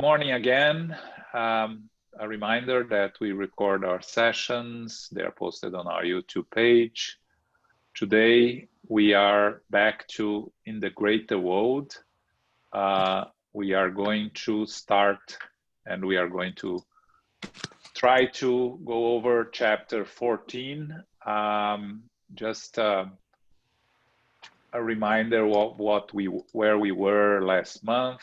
Morning again. A reminder that we record our sessions. They are posted on our YouTube page. Today, we are back to In the Greater World. We are going to start and we are going to try to go over chapter 14. Just a reminder where we were last month.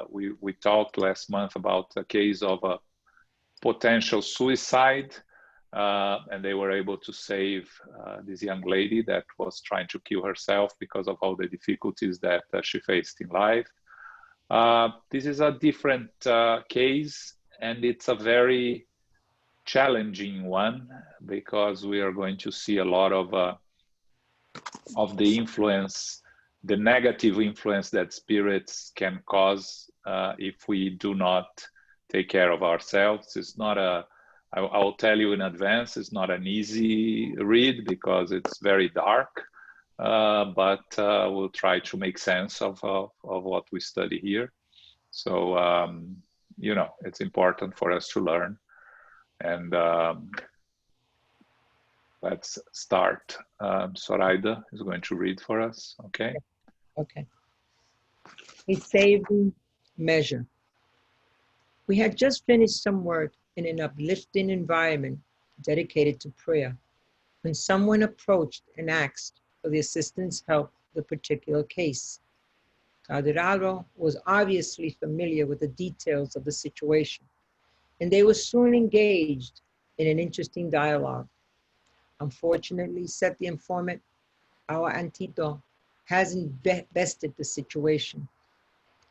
We talked last month about a case of a potential suicide, and they were able to save this young lady that was trying to kill herself because of all the difficulties that she faced in life. This is a different case, and it's a very challenging one because we are going to see a lot of the influence, the negative influence that spirits can cause if we do not take care of ourselves. It's not I'll tell you in advance, it's not an easy read because it's very dark, but we'll try to make sense of what we study here. So, you know, it's important for us to learn. And let's start. Zoraida is going to read for us, okay? Okay. A saving measure. We had just finished some work in an uplifting environment dedicated to prayer when someone approached and asked for the assistant's help with a particular case. Caderaro was obviously familiar with the details of the situation, and they were soon engaged in an interesting dialogue. Unfortunately, said the informant, our Antito hasn't bested the situation.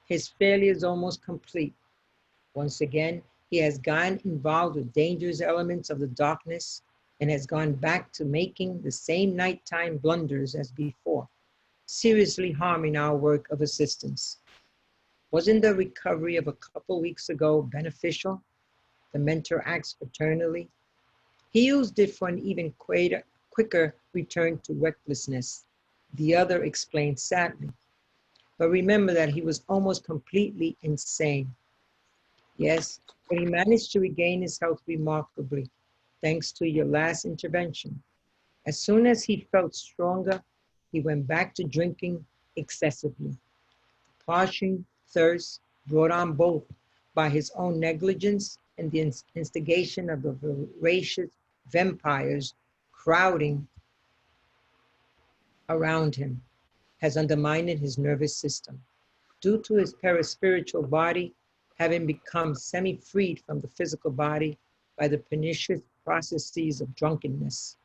His failure is almost complete. Once again, he has gotten involved with dangerous elements of the darkness and has gone back to making the same nighttime blunders as before, seriously harming our work of assistance. Wasn't the recovery of a couple weeks ago beneficial? The mentor asked fraternally. He used it for an even quicker return to recklessness. The other explained sadly. But remember that he was almost completely insane. Yes, but he managed to regain his health remarkably, thanks to your last intervention. As soon as he felt stronger, he went back to drinking excessively. Parching thirst brought on both by his own negligence and the instigation of the voracious vampires crowding around him, has undermined his nervous system. Due to his paraspiritual body having become semi-freed from the physical body by the pernicious processes of drunkenness,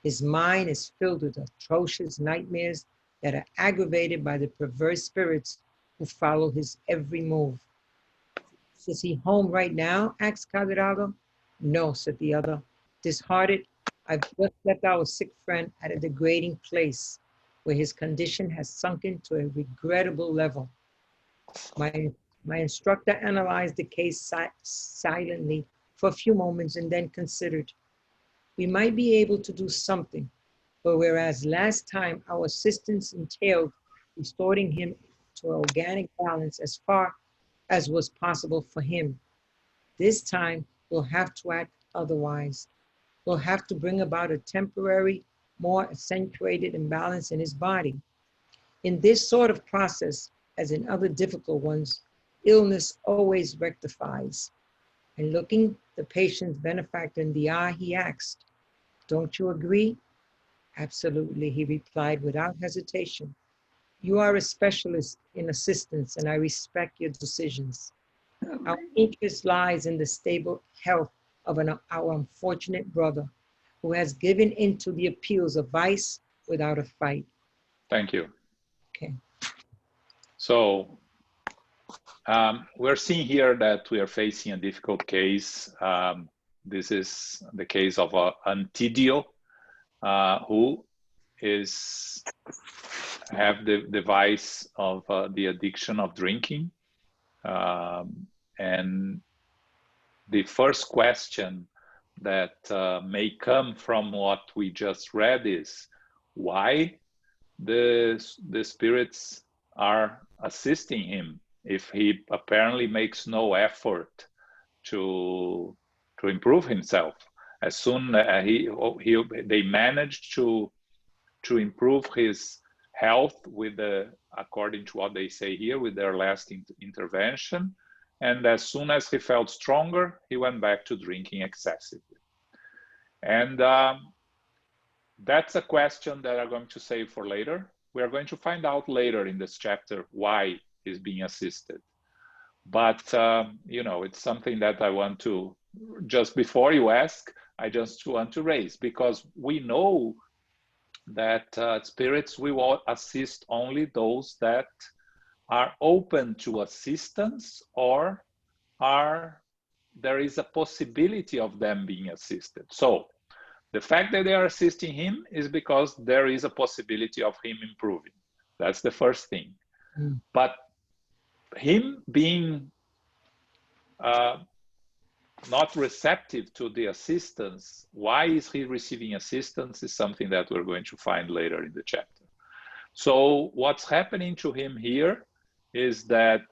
his mind is filled with atrocious nightmares that are aggravated by the perverse spirits who follow his every move. Is he home right now? Asked Caderaro. No, said the other. Disheartened, I've just left our sick friend at a degrading place where his condition has sunken to a regrettable level. My instructor analyzed the case silently for a few moments and then considered, we might be able to do something, but whereas last time our assistance entailed restoring him to organic balance as far as was possible for him, this time we'll have to act otherwise. We'll have to bring about a temporary, more accentuated imbalance in his body. In this sort of process, as in other difficult ones, illness always rectifies. And looking the patient's benefactor in the eye, he asked, don't you agree? Absolutely, he replied without hesitation. You are a specialist in assistance and I respect your decisions. Our interest lies in the stable health of our unfortunate brother who has given in to the appeals of vice without a fight. Thank you. Okay. So we're seeing here that we are facing a difficult case. This is the case of Antidio, who have the vice of the addiction of drinking. And the first question that may come from what we just read is why the spirits are assisting him if he apparently makes no effort to improve himself. As soon they managed to improve his health with according to what they say here, with their last intervention. And as soon as he felt stronger, he went back to drinking excessively. And that's a question that I'm going to save for later. We are going to find out later in this chapter why he's being assisted. But, you know, it's something that I want to, just before you ask, I just want to raise, because we know that spirits will assist only those that are open to assistance, or there is a possibility of them being assisted. So the fact that they are assisting him is because there is a possibility of him improving. That's the first thing. But him being not receptive to the assistance, why is he receiving assistance, is something that we're going to find later in the chapter. So what's happening to him here is that,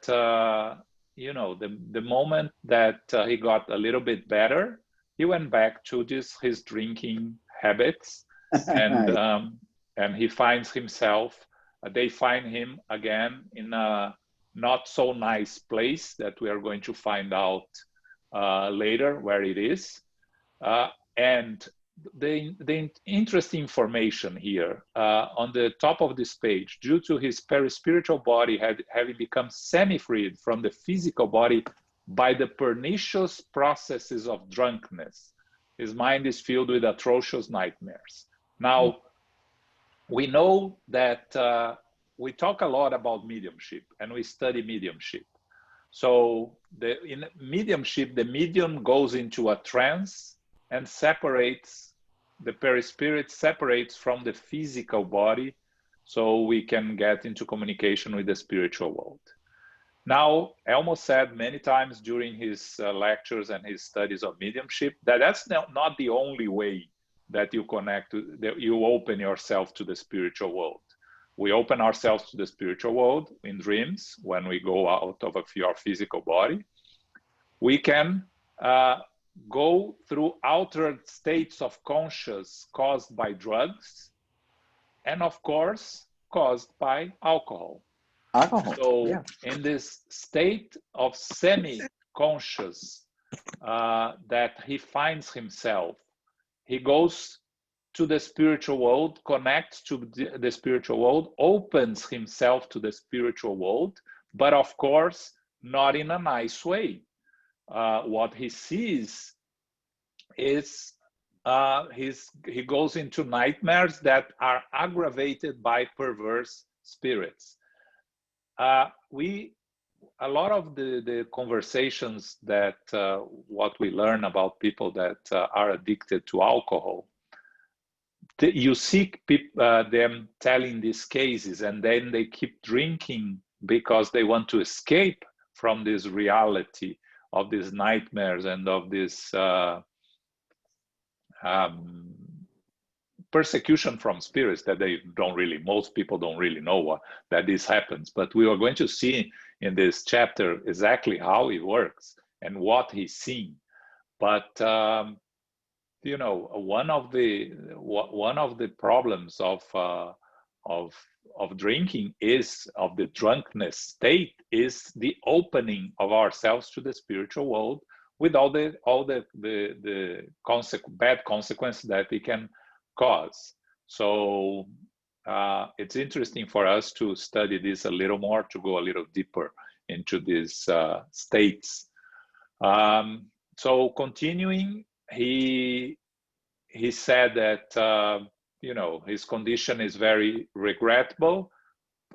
you know, the moment that he got a little bit better, he went back to his drinking habits, and he finds himself, they find him again in a not so nice place that we are going to find out later where it is. And the interesting information here on the top of this page, due to his perispiritual body having become semi-freed from the physical body by the pernicious processes of drunkenness, his mind is filled with atrocious nightmares. Now, we know that we talk a lot about mediumship, and we study mediumship. So in mediumship, the medium goes into a trance and separates, the perispirit separates from the physical body, so we can get into communication with the spiritual world. Now, Elmo said many times during his lectures and his studies of mediumship that that's not the only way that you connect, that you open yourself to the spiritual world. We open ourselves to the spiritual world in dreams when we go out of our physical body. We can go through altered states of consciousness caused by drugs, and of course, caused by alcohol. So in this state of semi-conscious that he finds himself, he goes to the spiritual world, connects to the spiritual world, opens himself to the spiritual world, but of course, not in a nice way. What he sees is he goes into nightmares that are aggravated by perverse spirits. A lot of the conversations that what we learn about people that are addicted to alcohol, you see them telling these cases, and then they keep drinking because they want to escape from this reality of these nightmares and of this persecution from spirits that they don't really, most people don't really know that this happens. But we are going to see in this chapter exactly how it works and what he's seeing. But you know, one of the problems of drinking is, of the drunkenness state, is the opening of ourselves to the spiritual world with all the bad consequences that it can cause. So it's interesting for us to study this a little more, to go a little deeper into these states. So continuing, he said that you know, his condition is very regrettable,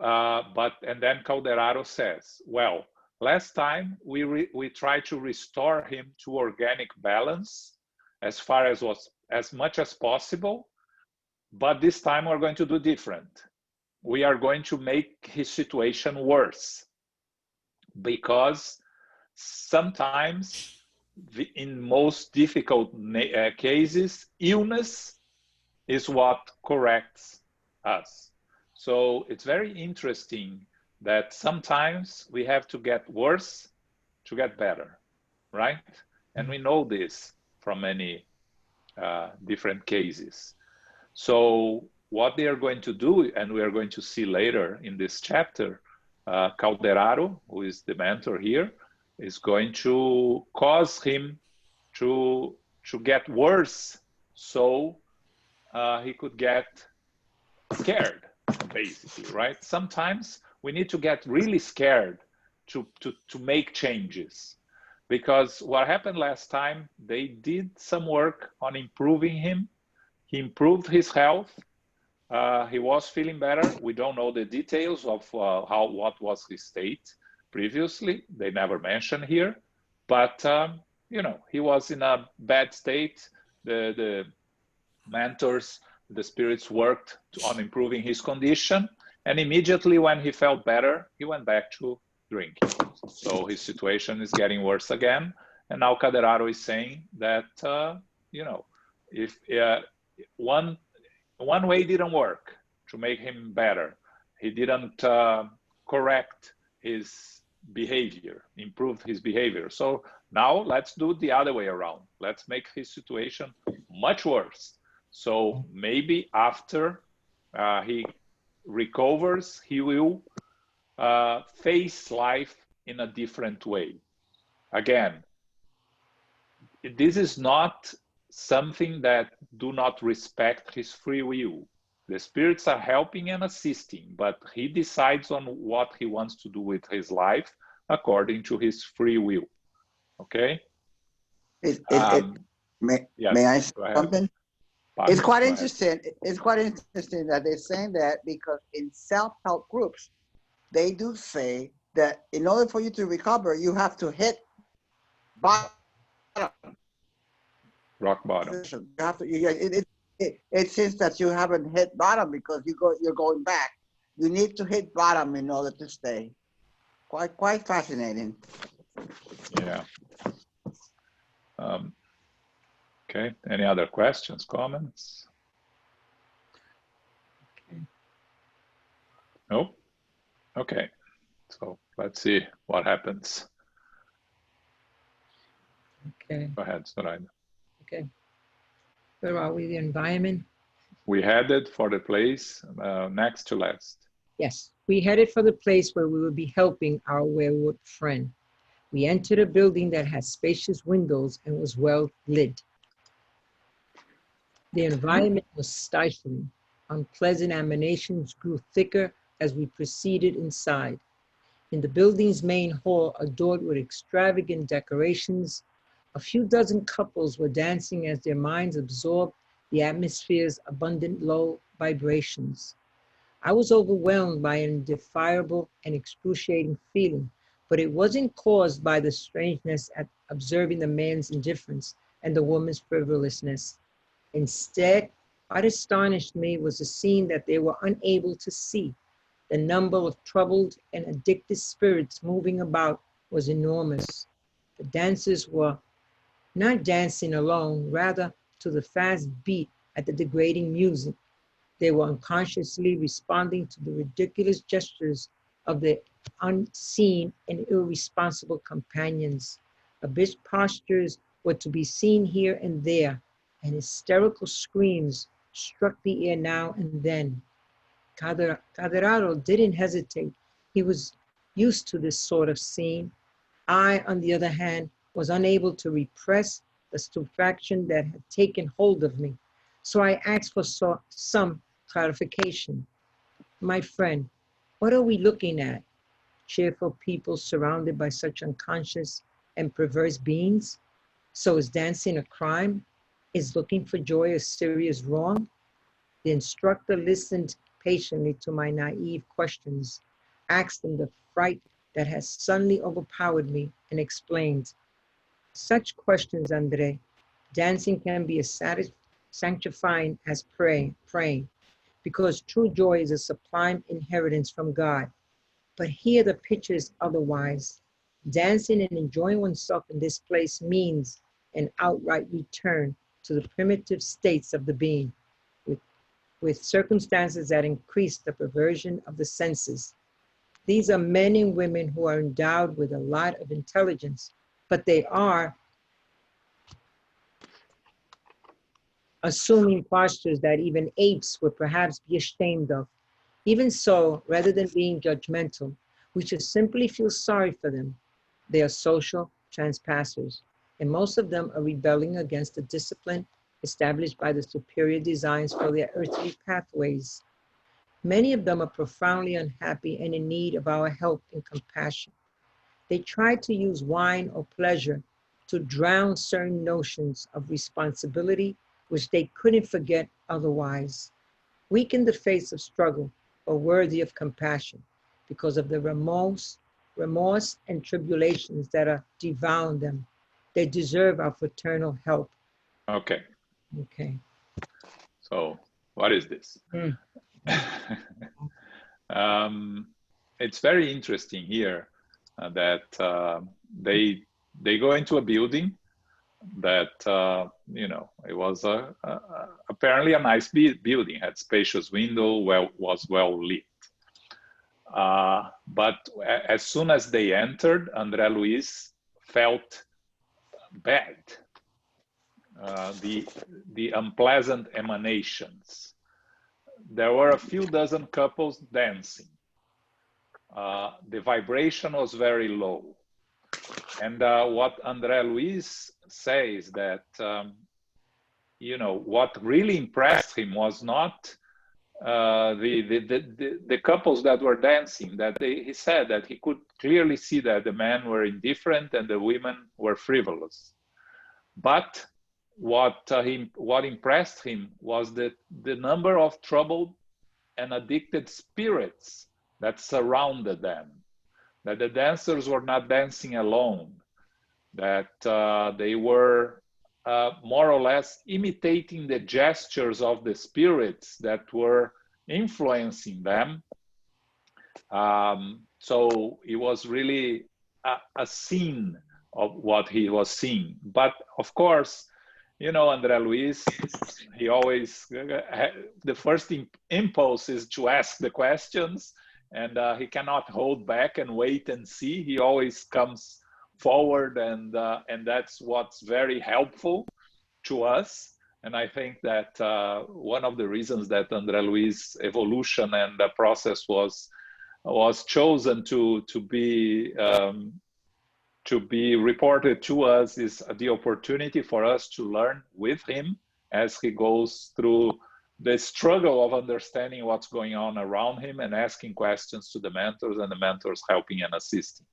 and then Calderaro says, well, last time we tried to restore him to organic balance as far as as much as possible, but this time we're going to do different. We are going to make his situation worse, because sometimes in most difficult cases, illness is what corrects us. So it's very interesting that sometimes we have to get worse to get better, right? And we know this from many different cases. So what they are going to do, and we are going to see later in this chapter, Calderaro, who is the mentor here, is going to cause him to get worse, so he could get scared, basically, right? Sometimes we need to get really scared to make changes, because what happened last time, they did some work on improving him. He improved his health. He was feeling better. We don't know the details of what was his state previously. They never mentioned here, but you know, he was in a bad state. The mentors, the spirits worked on improving his condition, and immediately when he felt better, he went back to drinking. So his situation is getting worse again. And now Calderaro is saying that you know, if one way didn't work to make him better, he didn't correct his behavior, improve his behavior. So now let's do the other way around. Let's make his situation much worse. So maybe after he recovers, he will face life in a different way. Again, this is not something that do not respect his free will. The spirits are helping and assisting, but he decides on what he wants to do with his life according to his free will. Okay? May I say something? It's quite interesting. It's quite interesting that they're saying that, because in self-help groups, they do say that in order for you to recover, you have to hit bottom. Rock bottom. You have to. It seems that you haven't hit bottom because you're going back. You need to hit bottom in order to stay. Quite fascinating. Yeah. Okay. Any other questions, comments? Okay. Nope. Okay. So let's see what happens. Okay. Go ahead, Zoraida. Okay. Where are we? The environment? We headed for the place next to last. Yes, we headed for the place where we would be helping our werewolf friend. We entered a building that had spacious windows and was well lit. The environment was stifling. Unpleasant emanations grew thicker as we proceeded inside. In the building's main hall, adored with extravagant decorations, a few dozen couples were dancing as their minds absorbed the atmosphere's abundant low vibrations. I was overwhelmed by an indescribable and excruciating feeling, but it wasn't caused by the strangeness at observing the man's indifference and the woman's frivolousness. Instead, what astonished me was the scene that they were unable to see. The number of troubled and addicted spirits moving about was enormous. The dancers were not dancing alone, rather to the fast beat at the degrading music. They were unconsciously responding to the ridiculous gestures of their unseen and irresponsible companions. Abysmal postures were to be seen here and there, and hysterical screams struck the air now and then. Calderaro didn't hesitate. He was used to this sort of scene. I, on the other hand, was unable to repress the stupefaction that had taken hold of me. So I asked for some clarification. My friend, what are we looking at? Cheerful people surrounded by such unconscious and perverse beings? So is dancing a crime? Is looking for joy a serious wrong? The instructor listened patiently to my naive questions, asked them the fright that has suddenly overpowered me, and explained. Such questions, Andre. Dancing can be as sanctifying as praying, because true joy is a sublime inheritance from God. But here the picture is otherwise. Dancing and enjoying oneself in this place means an outright return to the primitive states of the being, with circumstances that increase the perversion of the senses. These are men and women who are endowed with a lot of intelligence, but they are assuming postures that even apes would perhaps be ashamed of. Even so, rather than being judgmental, we should simply feel sorry for them. They are social transpassers, and most of them are rebelling against the discipline established by the superior designs for their earthly pathways. Many of them are profoundly unhappy and in need of our help and compassion. They try to use wine or pleasure to drown certain notions of responsibility which they couldn't forget otherwise. Weak in the face of struggle, but worthy of compassion because of the remorse and tribulations that are devouring them. They deserve our fraternal help. Okay. Okay. So what is this? It's very interesting here that they go into a building that it was apparently a nice building, had spacious window, was well lit. But as soon as they entered, Andre Luiz felt bad. The unpleasant emanations. There were a few dozen couples dancing. The vibration was very low. And what Andre Luiz says that, what really impressed him was not the couples that were dancing, that he said that he could clearly see that the men were indifferent and the women were frivolous. But what impressed him was the number of troubled and addicted spirits that surrounded them, that the dancers were not dancing alone, that they were more or less imitating the gestures of the spirits that were influencing them. So it was really a scene of what he was seeing. But of course, Andre Luiz, he always, the first impulse is to ask the questions, and he cannot hold back and wait and see. He always comes forward, and that's what's very helpful to us. And I think that one of the reasons that Andre Luiz evolution and the process was chosen to be reported to us is the opportunity for us to learn with him as he goes through the struggle of understanding what's going on around him and asking questions to the mentors, and the mentors helping and assisting.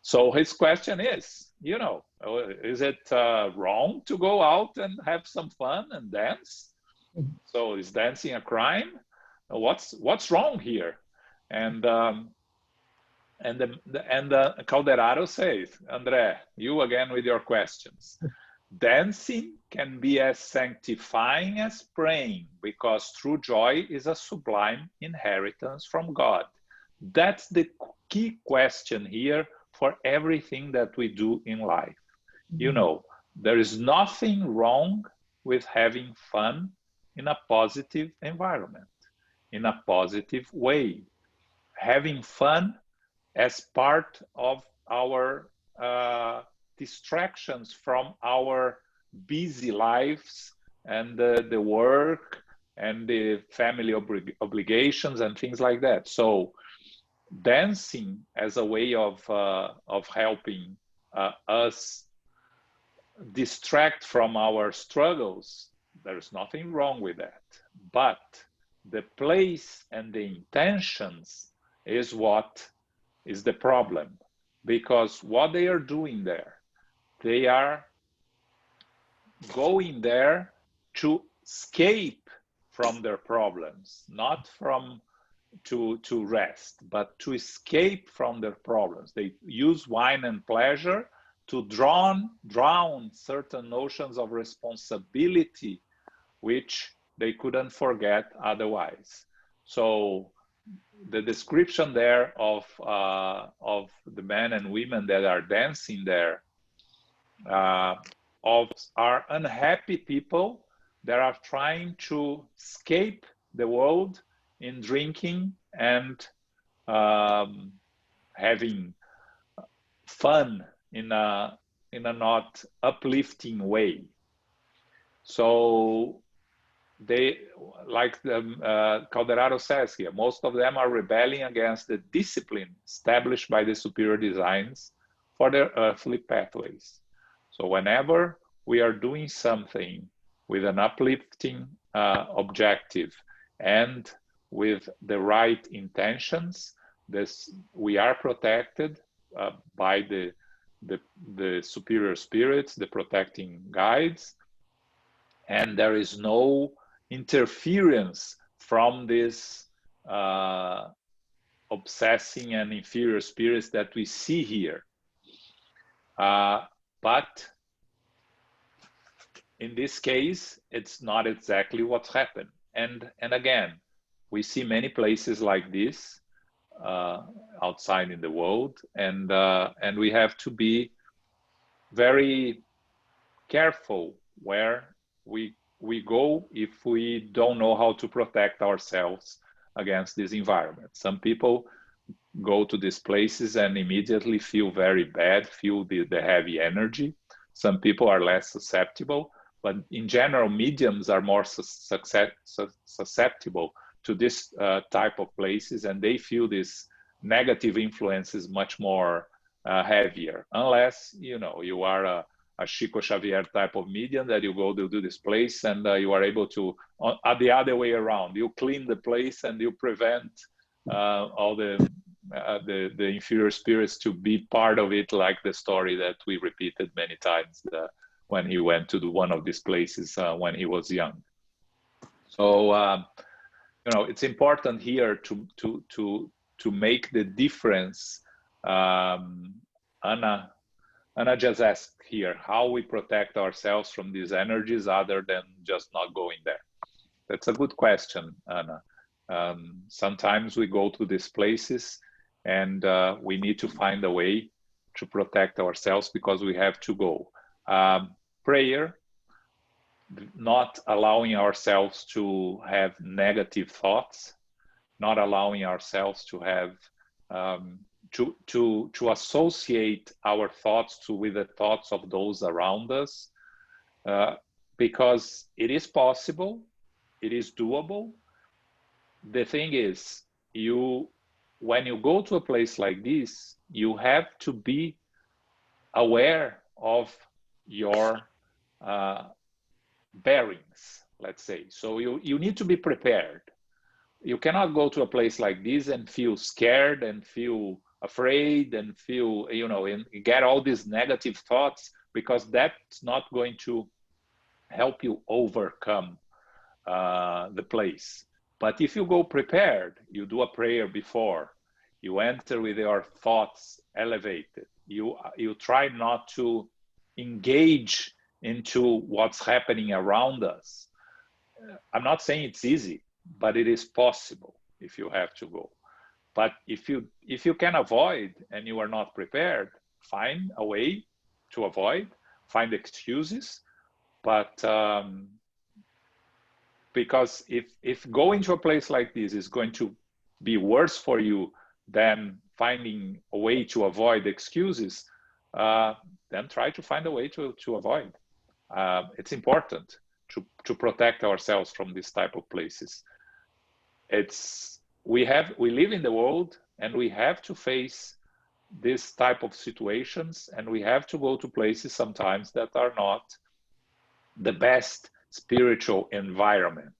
So his question is, is it wrong to go out and have some fun and dance? So is dancing a crime? What's wrong here? And Calderaro says, Andre, you again with your questions. Dancing can be as sanctifying as praying, because true joy is a sublime inheritance from God. That's the key question here for everything that we do in life. There is nothing wrong with having fun in a positive environment, in a positive way. Having fun as part of our distractions from our busy lives and the work and the family obligations and things like that. So dancing as a way of helping us distract from our struggles, there's nothing wrong with that. But the place and the intentions is what is the problem, because what they are doing there, they are going there to escape from their problems, not to rest, but to escape from their problems. They use wine and pleasure to drown certain notions of responsibility, which they couldn't forget otherwise. So the description there of the men and women that are dancing there are unhappy people that are trying to escape the world in drinking and having fun in a not uplifting way. So they, like Calderaro says here, most of them are rebelling against the discipline established by the superior designs for their earthly pathways. So whenever we are doing something with an uplifting objective and with the right intentions, we are protected by the superior spirits, the protecting guides, and there is no interference from this obsessing and inferior spirits that we see here. But in this case, it's not exactly what's happened. And again, we see many places like this outside in the world, and we have to be very careful where we go if we don't know how to protect ourselves against this environment. Some people go to these places and immediately feel very bad, feel the heavy energy. Some people are less susceptible, but in general, mediums are more susceptible to this type of places, and they feel this negative influences much more heavier, unless you are a Chico Xavier type of medium that you go to do this place and you are able to, the other way around, you clean the place and you prevent all the inferior spirits to be part of it, like the story that we repeated many times when he went to one of these places when he was young. So it's important here to make the difference. Anna just asked here how we protect ourselves from these energies other than just not going there. That's a good question, Anna. Sometimes we go to these places and we need to find a way to protect ourselves because we have to go. Prayer, not allowing ourselves to have negative thoughts, not allowing ourselves to have to associate our thoughts with the thoughts of those around us, because it is possible, it is doable. The thing is, when you go to a place like this, you have to be aware of your bearings, let's say. So you need to be prepared. You cannot go to a place like this and feel scared and feel afraid and feel, and get all these negative thoughts, because that's not going to help you overcome the place. But if you go prepared, you do a prayer before, you enter with your thoughts elevated, you try not to engage into what's happening around us. I'm not saying it's easy, but it is possible if you have to go. But if you can avoid and you are not prepared, find a way to avoid, find excuses. But because if going to a place like this is going to be worse for you than finding a way to avoid excuses, then try to find a way to avoid. It's important to protect ourselves from this type of places. We live in the world and we have to face this type of situations, and we have to go to places sometimes that are not the best spiritual environment.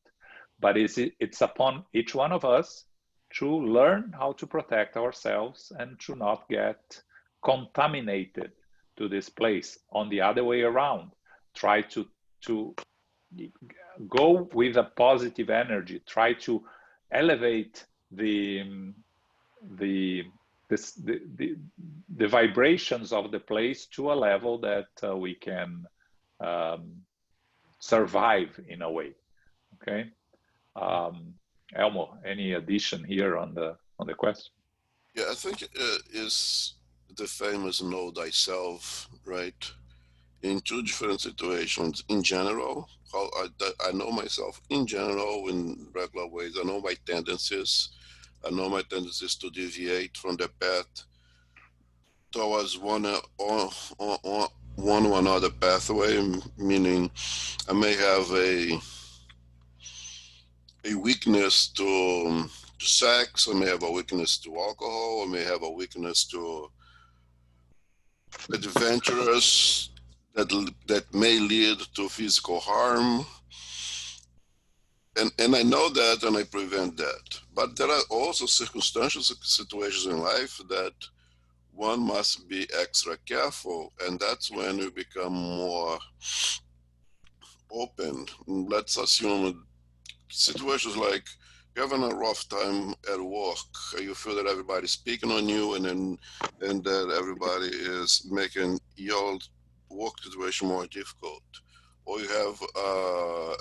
But it's upon each one of us to learn how to protect ourselves and to not get contaminated to this place. On the other way around, try to go with a positive energy, try to elevate the vibrations of the place to a level that we can survive in a way. Okay, Elmo, any addition here on the question? Yeah, I think is the famous know thyself, right? In two different situations. In general, how I know myself in general in regular ways. I know my tendencies. I know my tendencies to deviate from the path. towards one or another pathway, meaning I may have a weakness to sex, I may have a weakness to alcohol, I may have a weakness to adventurous that may lead to physical harm. And I know that and I prevent that. But there are also circumstantial situations in life that one must be extra careful, and that's when we become more open. Let's assume situations like you're having a rough time at work, you feel that everybody's speaking on you, and that everybody is making your work situation more difficult. Or you have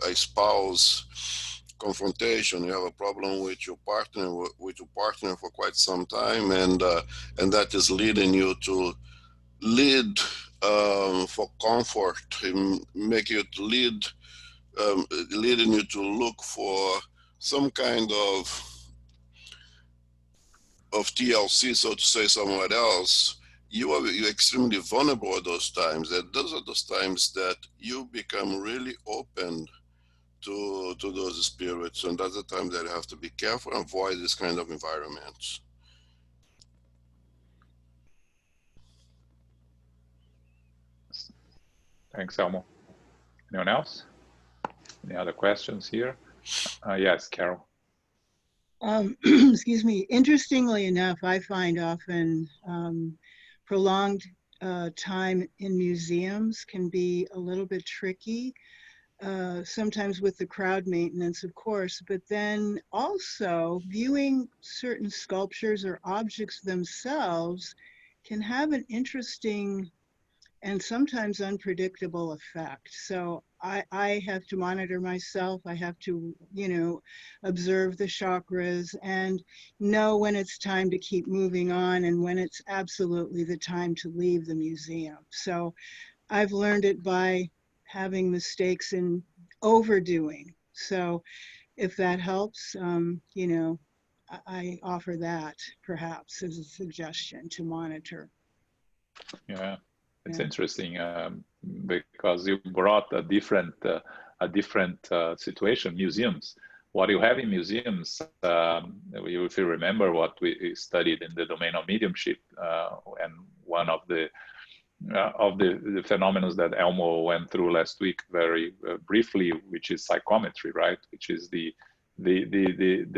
a spouse confrontation, you have a problem with your partner for quite some time, and that is leading you to lead for comfort, make you to lead, leading you to look for some kind of TLC, so to say, somewhere else. You're extremely vulnerable at those times. And those are those times that you become really open to those spirits, and that's the time that you have to be careful and avoid this kind of environments. Thanks, Elmo. Anyone else? Any other questions here? Yes, Carol. Excuse me. Interestingly enough, I find often prolonged time in museums can be a little bit tricky, sometimes with the crowd maintenance, of course, but then also viewing certain sculptures or objects themselves can have an interesting and sometimes unpredictable effect. So I have to monitor myself. I have to, observe the chakras and know when it's time to keep moving on and when it's absolutely the time to leave the museum. So I've learned it by having mistakes in overdoing. So if that helps, I offer that perhaps as a suggestion to monitor. Yeah. It's interesting because you brought a different situation. Museums. What you have in museums, if you remember what we studied in the domain of mediumship, and one of the phenomena that Elmo went through last week very briefly, which is psychometry, right? Which is the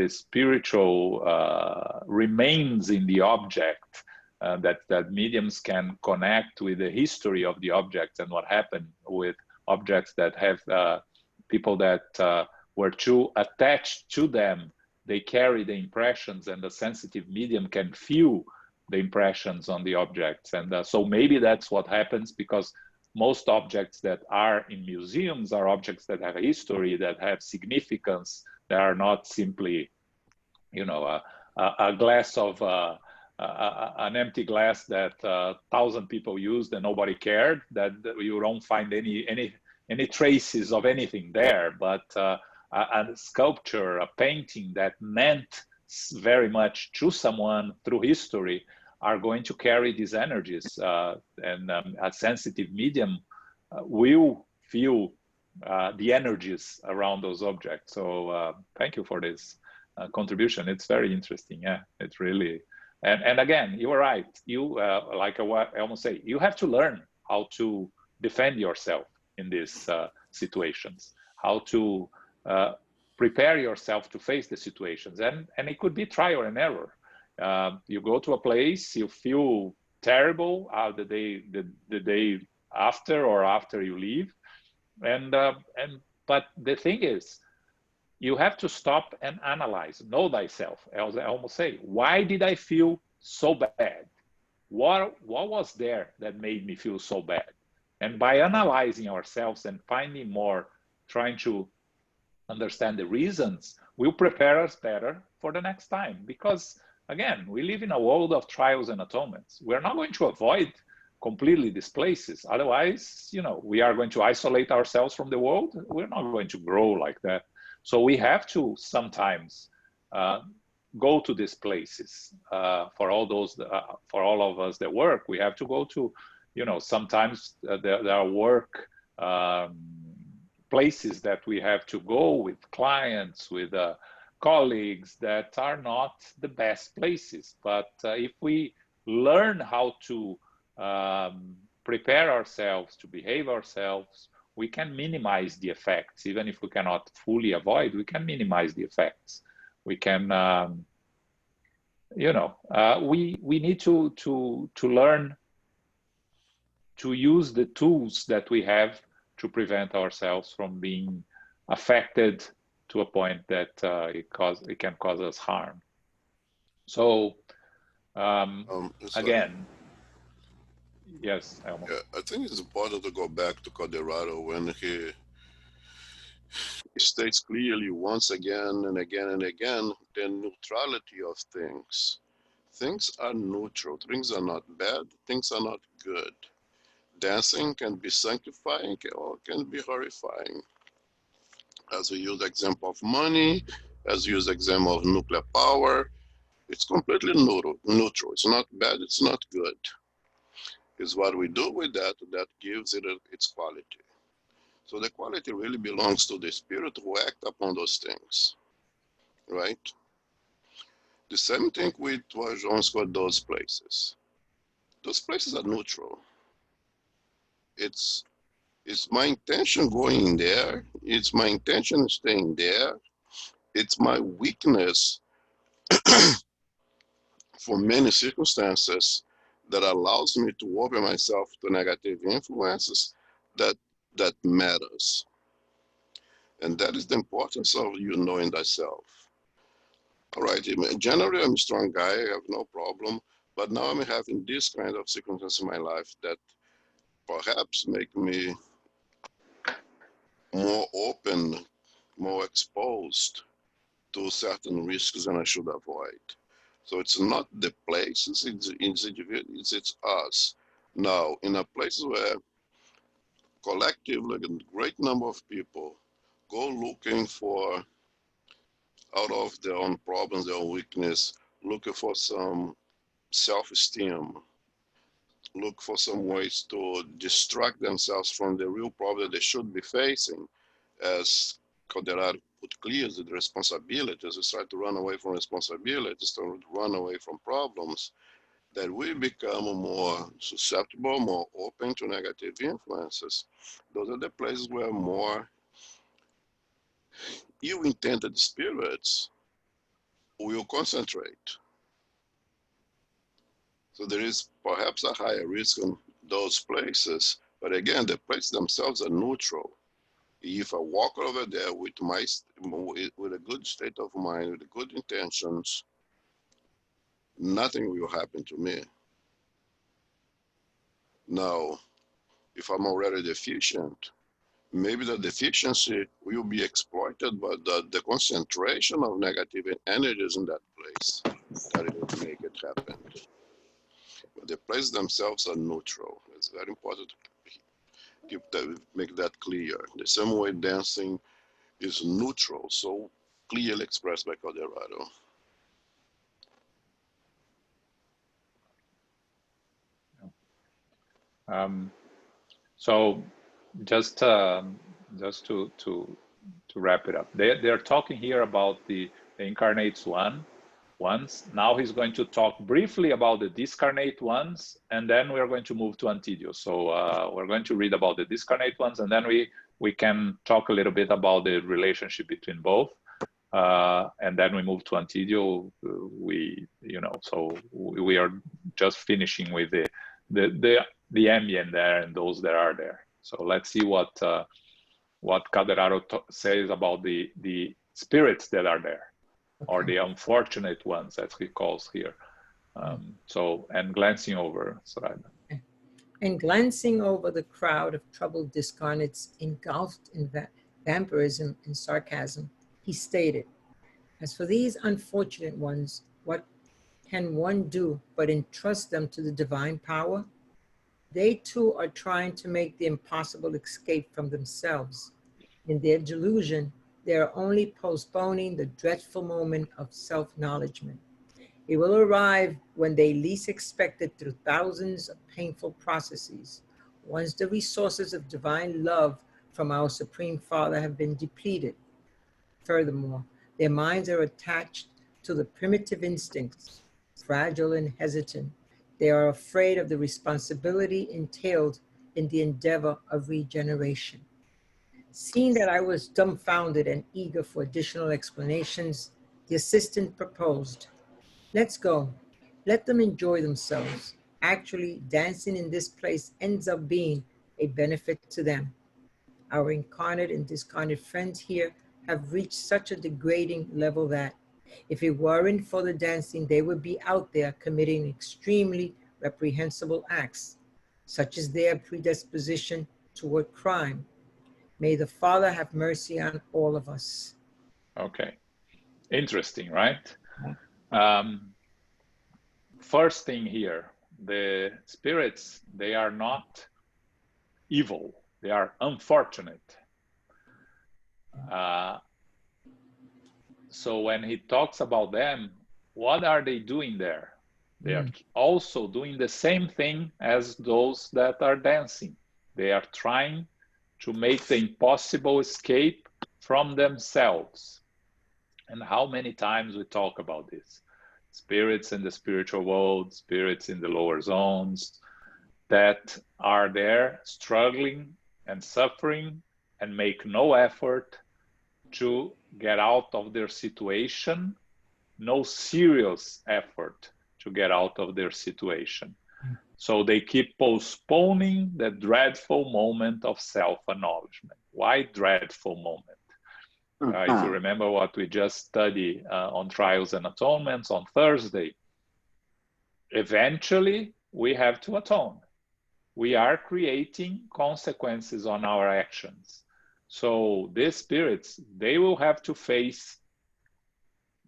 spiritual remains in the object. That mediums can connect with the history of the objects and what happened with objects that have people that were too attached to them. They carry the impressions, and the sensitive medium can feel the impressions on the objects. And so maybe that's what happens, because most objects that are in museums are objects that have a history, that have significance, that are not simply, a glass of an empty glass that 1,000 people used and nobody cared, that you don't find any traces of anything there. But a sculpture, a painting that meant very much to someone through history are going to carry these energies, and a sensitive medium will feel the energies around those objects. So thank you for this contribution. It's very interesting. Yeah, it's really. And again, you are right. You, like I almost say, you have to learn how to defend yourself in these situations, how to prepare yourself to face the situations. And it could be trial and error. You go to a place, you feel terrible the day after or after you leave. But the thing is, you have to stop and analyze, know thyself. As I almost say, why did I feel so bad? What was there that made me feel so bad? And by analyzing ourselves and finding more, trying to understand the reasons, will prepare us better for the next time. Because again, we live in a world of trials and atonements. We're not going to avoid completely these places. Otherwise, we are going to isolate ourselves from the world. We're not going to grow like that. So we have to sometimes go to these places. For all those, for all of us that work, we have to go to, you know, sometimes there are work places that we have to go with clients, with colleagues that are not the best places. But if we learn how to prepare ourselves, to behave ourselves, we can minimize the effects. Even if we cannot fully avoid, we can minimize the effects. We can, you know, we need to learn to use the tools that we have to prevent ourselves from being affected to a point that it can cause us harm. So again, yes, Elmo. Yeah, I think it's important to go back to Calderaro when he states clearly once again and again and again the neutrality of things. Things are neutral. Things are not bad. Things are not good. Dancing can be sanctifying or can be horrifying. As we use the example of money, as we use the example of nuclear power, it's completely neutral. It's not bad, it's not good. It's what we do with that that gives it its quality. So the quality really belongs to the spirit who act upon those things, right? The same thing with what Jones called those places. Those places are neutral. It's my intention going there. It's my intention staying there. It's my weakness for many circumstances that allows me to open myself to negative influences that matters. And that is the importance of you knowing thyself. All right, generally I'm a strong guy, I have no problem, but now I'm having this kind of circumstance in my life that perhaps make me more open, more exposed to certain risks than I should avoid. So it's not the places, it's us. Now, in a place where collectively a great number of people go looking for, out of their own problems, their own weakness, looking for some self-esteem, look for some ways to distract themselves from the real problem they should be facing, as Calderaro put clear, the responsibilities, we try to run away from responsibilities, to run away from problems, that we become more susceptible, more open to negative influences. Those are the places where more ill-intended spirits will concentrate. So there is perhaps a higher risk in those places, but again, the places themselves are neutral. If I walk over there with a good state of mind, with good intentions, nothing will happen to me. Now, if I'm already deficient, maybe the deficiency will be exploited by the concentration of negative energies in that place that it will make it happen. But the places themselves are neutral. It's very important to make that clear. The same way dancing is neutral, so clearly expressed by Calderaro. So just to wrap it up, they're talking here about the incarnate ones. Now he's going to talk briefly about the discarnate ones, and then we're going to move to Antidio. So we're going to read about the discarnate ones, and then we can talk a little bit about the relationship between both, and then we move to Antidio. So we are just finishing with the ambient there and those that are there. So let's see what Calderaro says about the spirits that are there. Okay. Or the unfortunate ones, as he calls here. And glancing over, Soraya. And glancing over the crowd of troubled discarnates engulfed in vampirism and sarcasm, he stated, as for these unfortunate ones, what can one do but entrust them to the divine power? They too are trying to make the impossible escape from themselves. In their delusion, They are only postponing the dreadful moment of self-acknowledgement. It will arrive when they least expect it through thousands of painful processes, once the resources of divine love from our Supreme Father have been depleted. Furthermore, their minds are attached to the primitive instincts, fragile and hesitant. They are afraid of the responsibility entailed in the endeavor of regeneration. Seeing that I was dumbfounded and eager for additional explanations, the assistant proposed, "Let's go. Let them enjoy themselves. Actually, dancing in this place ends up being a benefit to them. Our incarnate and discarnate friends here have reached such a degrading level that if it weren't for the dancing, they would be out there committing extremely reprehensible acts, such as their predisposition toward crime. May the Father have mercy on all of us." Okay, interesting, right? First thing here, the spirits, they are not evil, they are unfortunate. So when he talks about them, what are they doing there? They are also doing the same thing as those that are dancing. They are trying to make the impossible escape from themselves. And how many times we talk about this? Spirits in the spiritual world, spirits in the lower zones that are there struggling and suffering and make no effort to get out of their situation, no serious effort to get out of their situation. So they keep postponing the dreadful moment of self-acknowledgement. Why dreadful moment? If you remember what we just studied on trials and atonements on Thursday, eventually we have to atone. We are creating consequences on our actions. So these spirits, they will have to face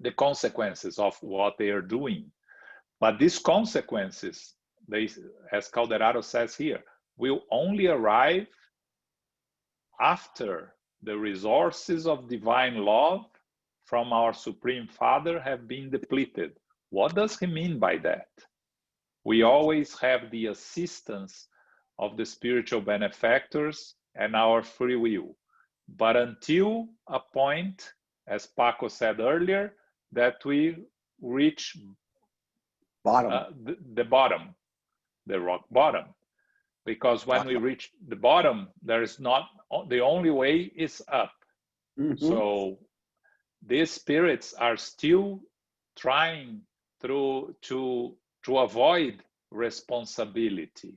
the consequences of what they are doing. But these consequences, they, as Calderaro says here, will only arrive after the resources of divine love from our Supreme Father have been depleted. What does he mean by that? We always have the assistance of the spiritual benefactors and our free will. But until a point, as Paco said earlier, that we reach the bottom, the rock bottom. Because when we reach the bottom, there is not, the only way is up. So these spirits are still trying to avoid responsibility.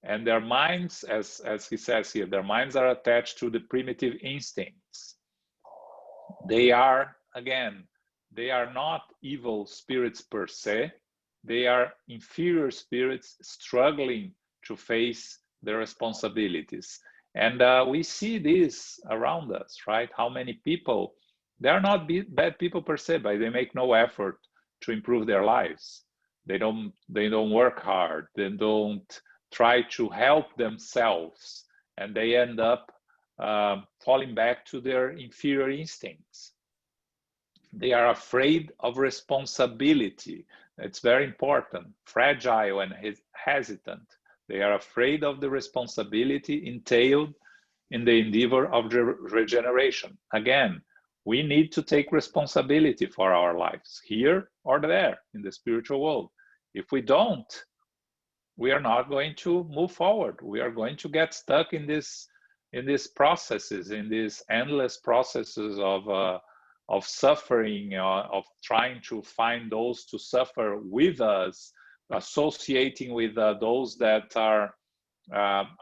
And their minds, as he says here, their minds are attached to the primitive instincts. They are, again, they are not evil spirits per se. They are inferior spirits struggling to face their responsibilities. And we see this around us, right? How many people, they are not bad people per se, but they make no effort to improve their lives. They don't work hard. They don't try to help themselves, and they end up falling back to their inferior instincts. They are afraid of responsibility. It's very important. Fragile and hesitant. They are afraid of the responsibility entailed in the endeavor of regeneration. Again, we need to take responsibility for our lives, here or there in the spiritual world. If we don't, we are not going to move forward. We are going to get stuck in these processes, in these endless processes of suffering, of trying to find those to suffer with us, associating with those that are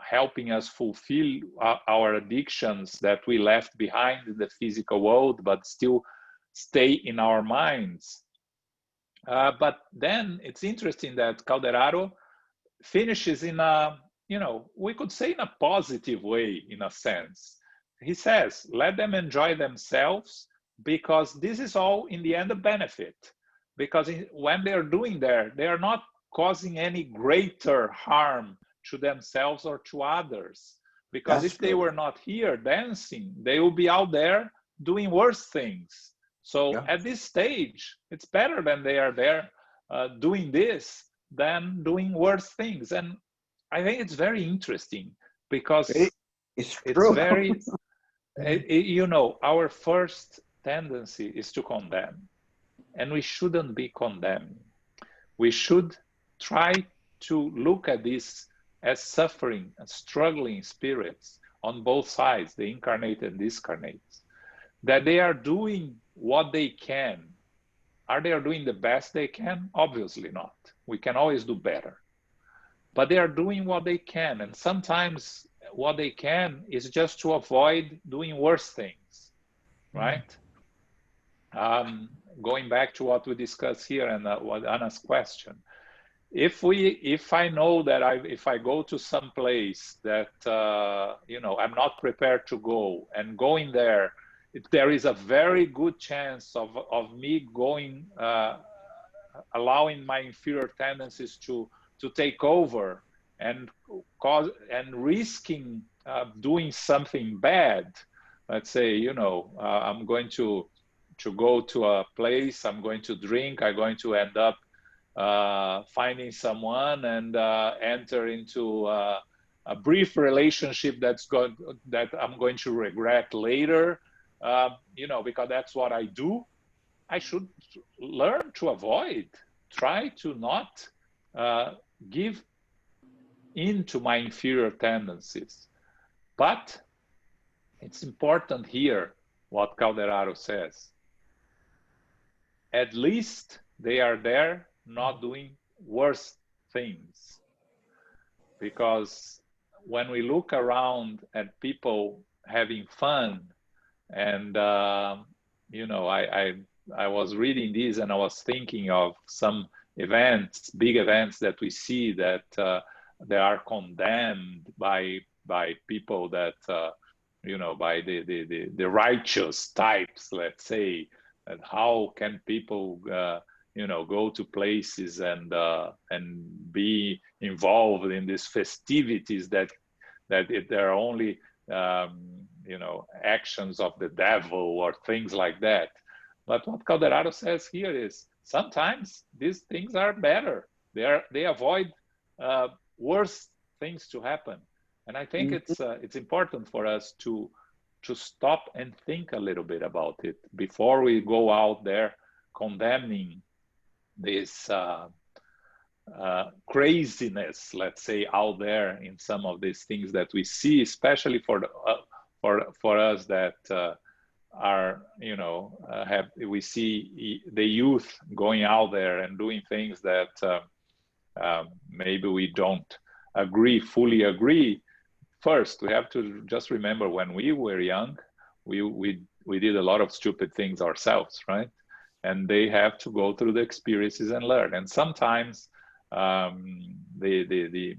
helping us fulfill our addictions that we left behind in the physical world, but still stay in our minds. But then it's interesting that Calderaro finishes in a, we could say in a positive way, in a sense. He says, let them enjoy themselves, because this is all in the end a benefit. Because when they're doing there, they are not causing any greater harm to themselves or to others. Because if they were not here dancing, they will be out there doing worse things. So at this stage, it's better than they are there doing this than doing worse things. And I think it's very interesting because it's very, you know, our first tendency is to condemn, and we shouldn't be condemning. We should try to look at this as suffering and struggling spirits on both sides, the incarnate and discarnates, that they are doing what they can. Are they doing the best they can? Obviously not. We can always do better. But they are doing what they can. And sometimes what they can is just to avoid doing worse things, right? Going back to what we discussed here and what Anna's question. If I know that if I go to some place that, you know, I'm not prepared to go, and going there, there is a very good chance of me going, allowing my inferior tendencies to take over and risking doing something bad. Let's say, you know, I'm going to go to a place, I'm going to drink, I'm going to end up finding someone and enter into a brief relationship that I'm going to regret later, you know, because that's what I do. I should learn to avoid, try to not give in to my inferior tendencies. But it's important here what Calderaro says. At least they are there not doing worse things. Because when we look around at people having fun, and you know, I was reading this and I was thinking of some events, big events that we see that they are condemned by people that you know, by the righteous types, let's say. And how can people you know, go to places and be involved in these festivities that they're only you know, actions of the devil or things like that. But what Calderaro says here is sometimes these things are better. They avoid worse things to happen. And I think it's important for us to stop and think a little bit about it before we go out there condemning this craziness, let's say, out there in some of these things that we see, especially for us that are, you know, we see the youth going out there and doing things that maybe we don't fully agree. First, we have to just remember when we were young, we did a lot of stupid things ourselves, right? And they have to go through the experiences and learn. And sometimes these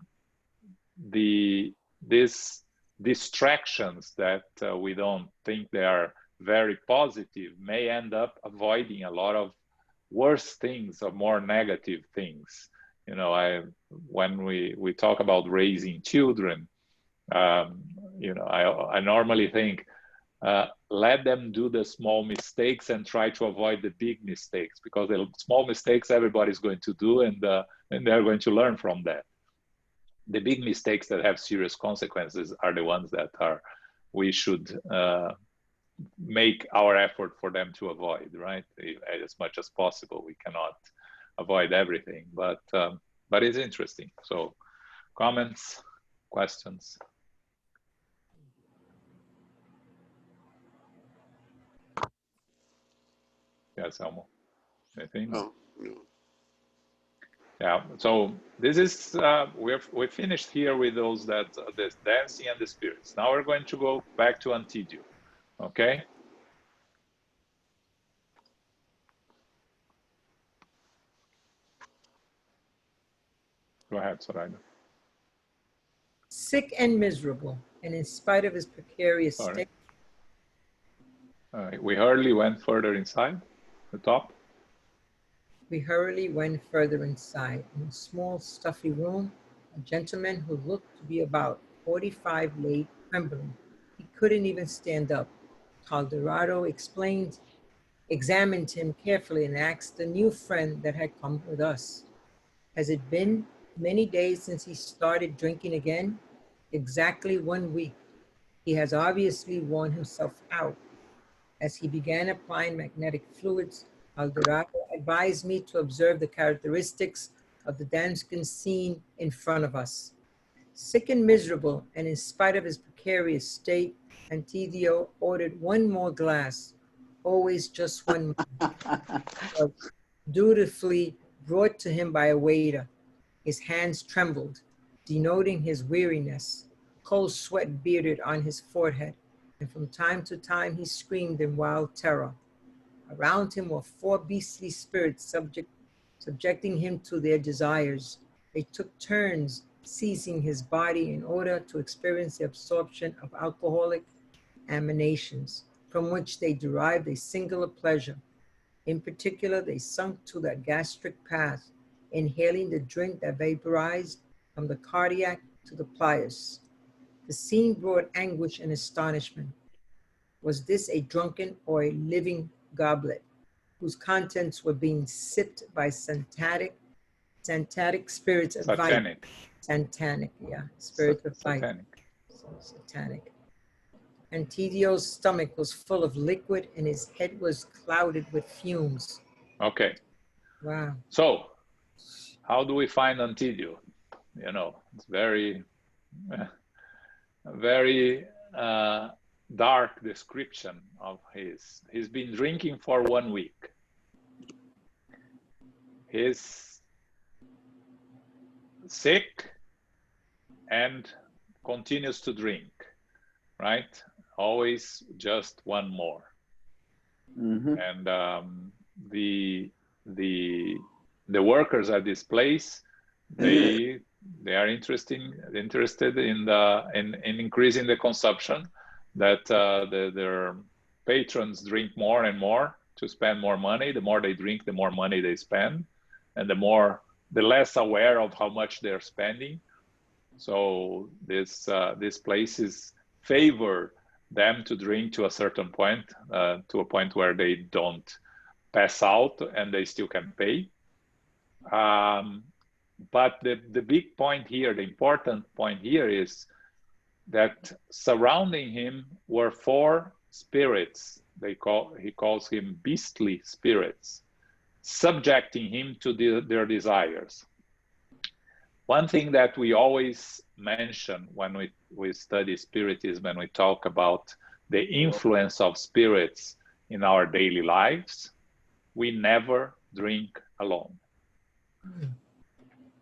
distractions that we don't think they are very positive may end up avoiding a lot of worse things or more negative things. You know, when we talk about raising children, you know, I normally think, let them do the small mistakes and try to avoid the big mistakes, because the small mistakes everybody's going to do, and they're going to learn from that. The big mistakes that have serious consequences are the ones that we should make our effort for them to avoid, right? As much as possible. We cannot avoid everything, but it's interesting. So, comments, questions? Yes, Elmo. Anything? Oh, no. Yeah. So this is we finished here with those that the dancing and the spirits. Now we're going to go back to Antidio. Okay. Go ahead, Soraya. Sick and miserable, and in spite of his precarious state. All right. We hurriedly went further inside the top. We hurriedly went further inside. In a small, stuffy room, a gentleman who looked to be about 45 lay trembling. He couldn't even stand up, Calderado examined him carefully and asked the new friend that had come with us, "Has it been many days since he started drinking again?" "Exactly 1 week. He has obviously worn himself out." As he began applying magnetic fluids, Alvarado advised me to observe the characteristics of the Danskin scene in front of us. Sick and miserable, and in spite of his precarious state, Antidio ordered one more glass, always just one more, dutifully brought to him by a waiter. His hands trembled, denoting his weariness. Cold sweat beaded on his forehead, and from time to time he screamed in wild terror. Around him were 4 beastly spirits subjecting him to their desires. They took turns seizing his body in order to experience the absorption of alcoholic emanations, from which they derived a singular pleasure. In particular, they sunk to the gastric path, inhaling the drink that vaporized from the cardiac to the plius. The scene brought anguish and astonishment. Was this a drunken or a living goblet, whose contents were being sipped by satanic spirits of vice? Satanic, yeah, spirits of vice. Satanic. Antidio's stomach was full of liquid and his head was clouded with fumes. Okay. Wow. So, how do we find Antidio? You know, it's very dark description of his. He's been drinking for 1 week. He's sick and continues to drink, right? Always just one more. Mm-hmm. And the workers at this place, they are interested in increasing the consumption, that their patrons drink more and more to spend more money. The more they drink, the more money they spend, and the less aware of how much they're spending. So this places favor them to drink to a certain point, to a point where they don't pass out and they still can pay. But the big point here, the important point here, is that surrounding him were 4 spirits. He calls him beastly spirits, subjecting him to their desires. One thing that we always mention when we study spiritism and we talk about the influence of spirits in our daily lives, we never drink alone.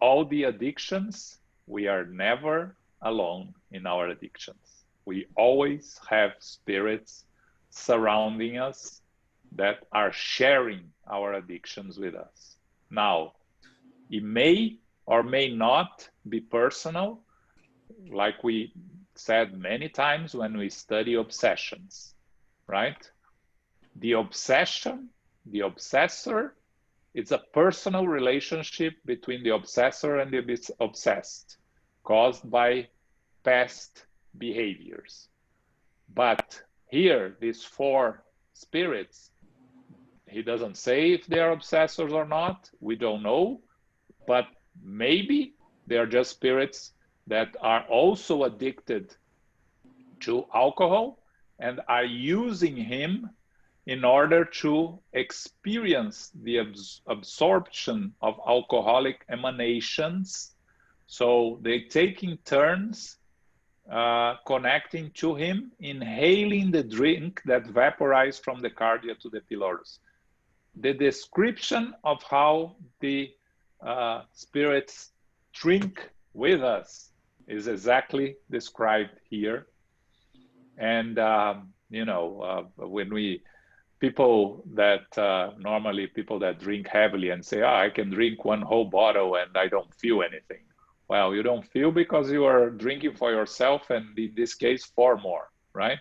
All the addictions, we are never alone in our addictions. We always have spirits surrounding us that are sharing our addictions with us. Now, it may or may not be personal, like we said many times when we study obsessions, right? The obsession, the obsessor, it's a personal relationship between the obsessor and the obsessed, caused by past behaviors. But here, these 4 spirits, he doesn't say if they're obsessors or not, we don't know, but maybe they're just spirits that are also addicted to alcohol and are using him in order to experience the absorption of alcoholic emanations. So they're taking turns connecting to him, inhaling the drink that vaporized from the cardia to the pylorus. The description of how the spirits drink with us is exactly described here. And when people that normally people that drink heavily and say, I can drink 1 whole bottle and I don't feel anything. Well, you don't feel because you are drinking for yourself, and in this case 4 more, right?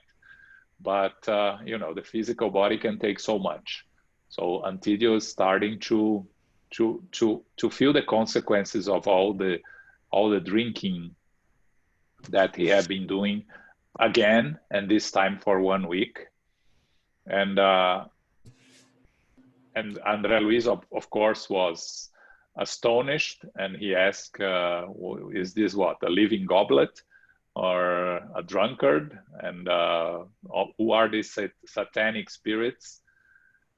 But the physical body can take so much. So Antidio is starting to feel the consequences of all the drinking that he had been doing again, and this time for 1 week. And Andre Luiz, of course, was astonished, and he asked, is this what, a living goblet or a drunkard? And who are these satanic spirits?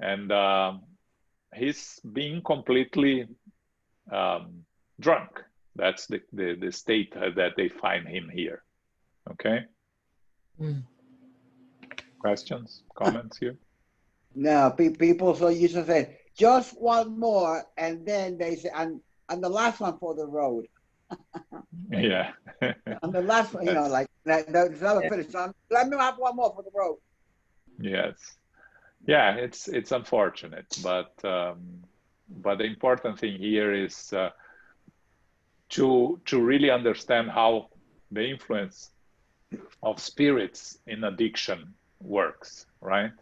And he's being completely drunk. That's the state that they find him here. Okay. Questions, comments here? No, people so used to say, just one more, and then they say, and the last one for the road. Yeah. And the last one, you know, like that never finished. Let me have one more for the road. Yes. Yeah, it's unfortunate, but the important thing here is to really understand how the influence of spirits in addiction works, right?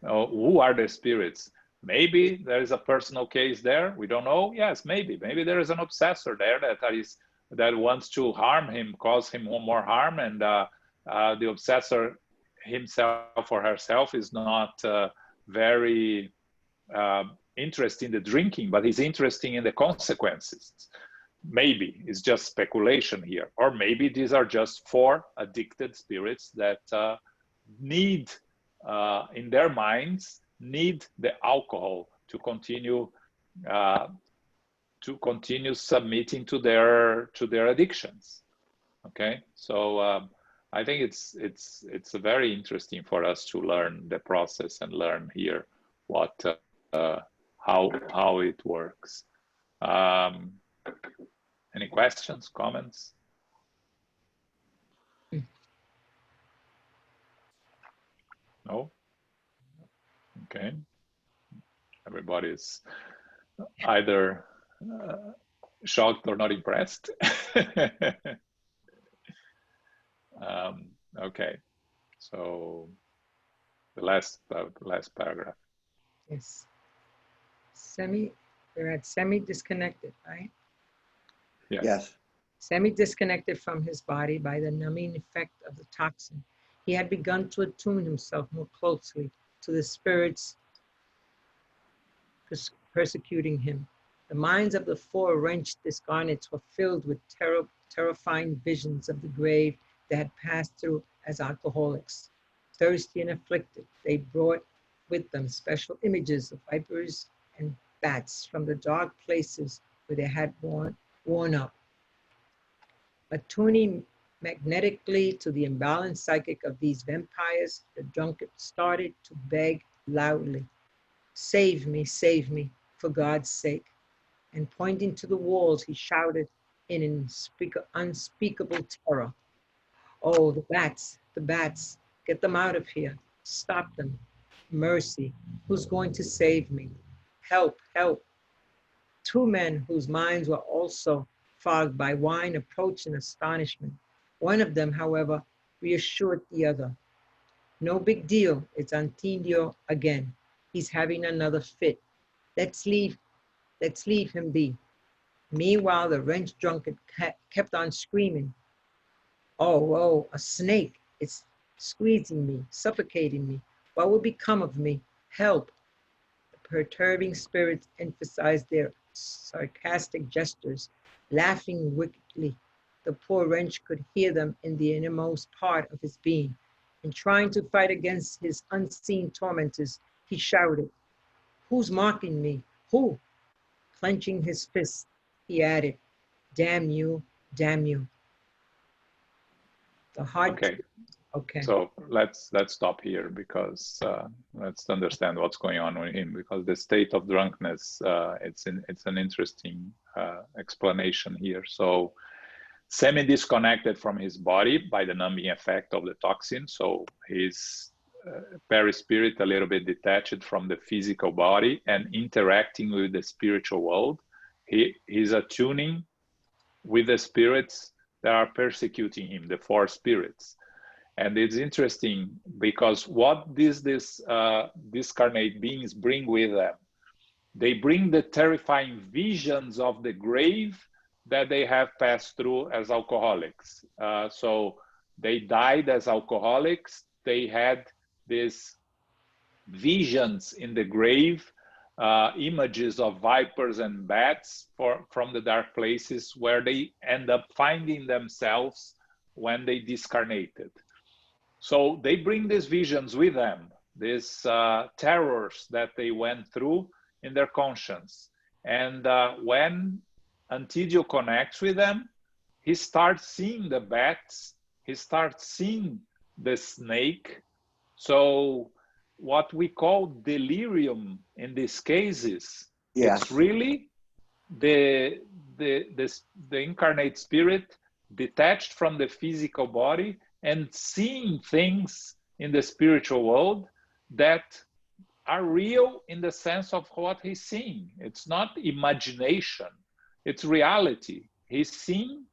Who are the spirits? Maybe there is a personal case there. We don't know. Yes, maybe there is an obsessor there that wants to harm him, cause him more harm, and the obsessor himself or herself is not very interested in the drinking, but he's interested in the consequences. Maybe it's just speculation here, or maybe these are just 4 addicted spirits that need, in their minds, need the alcohol to continue submitting to their addictions. Okay, so I think it's very interesting for us to learn the process and learn here what how it works. Any questions, comments? No? Okay. Everybody's either shocked or not impressed. Okay. So the last paragraph. Yes. They're at semi-disconnected, right? Yes. Semi-disconnected from his body by the numbing effect of the toxin. He had begun to attune himself more closely to the spirits persecuting him. The minds of the 4 wrenched discarnates were filled with terrifying visions of the grave they had passed through as alcoholics. Thirsty and afflicted, they brought with them special images of vipers and bats from the dark places where they had worn up. Attuning magnetically to the imbalanced psychic of these vampires, the drunkard started to beg loudly, save me, for God's sake. And pointing to the walls, he shouted in unspeakable terror, oh, the bats, get them out of here, stop them, mercy, who's going to save me? Help, help. 2 men whose minds were also fogged by wine approached in astonishment. One of them, however, reassured the other. No big deal, it's Antindio again. He's having another fit. Let's leave him be. Meanwhile, the wrenched drunkard kept on screaming. Oh, a snake. It's squeezing me, suffocating me. What will become of me? Help. The perturbing spirits emphasized their sarcastic gestures, laughing wickedly. The poor wretch could hear them in the innermost part of his being. And trying to fight against his unseen tormentors, he shouted, who's mocking me? Who? Clenching his fist, he added, damn you, damn you. The heart. Okay. So let's stop here, because let's understand what's going on with him, because the state of drunkenness, it's an interesting explanation here. So semi-disconnected from his body by the numbing effect of the toxin. So his perispirit a little bit detached from the physical body and interacting with the spiritual world. He's attuning with the spirits that are persecuting him, the 4 spirits. And it's interesting because what these discarnate beings bring with them, they bring the terrifying visions of the grave that they have passed through as alcoholics. So they died as alcoholics. They had this visions in the grave, images of vipers and bats from the dark places where they end up finding themselves when they discarnated. So they bring these visions with them, these terrors that they went through in their conscience. And when Antidio connects with them, he starts seeing the bats, he starts seeing the snake. So what we call delirium in these cases, it's really the incarnate spirit detached from the physical body and seeing things in the spiritual world that are real in the sense of what he's seeing. It's not imagination, it's reality. He's seeing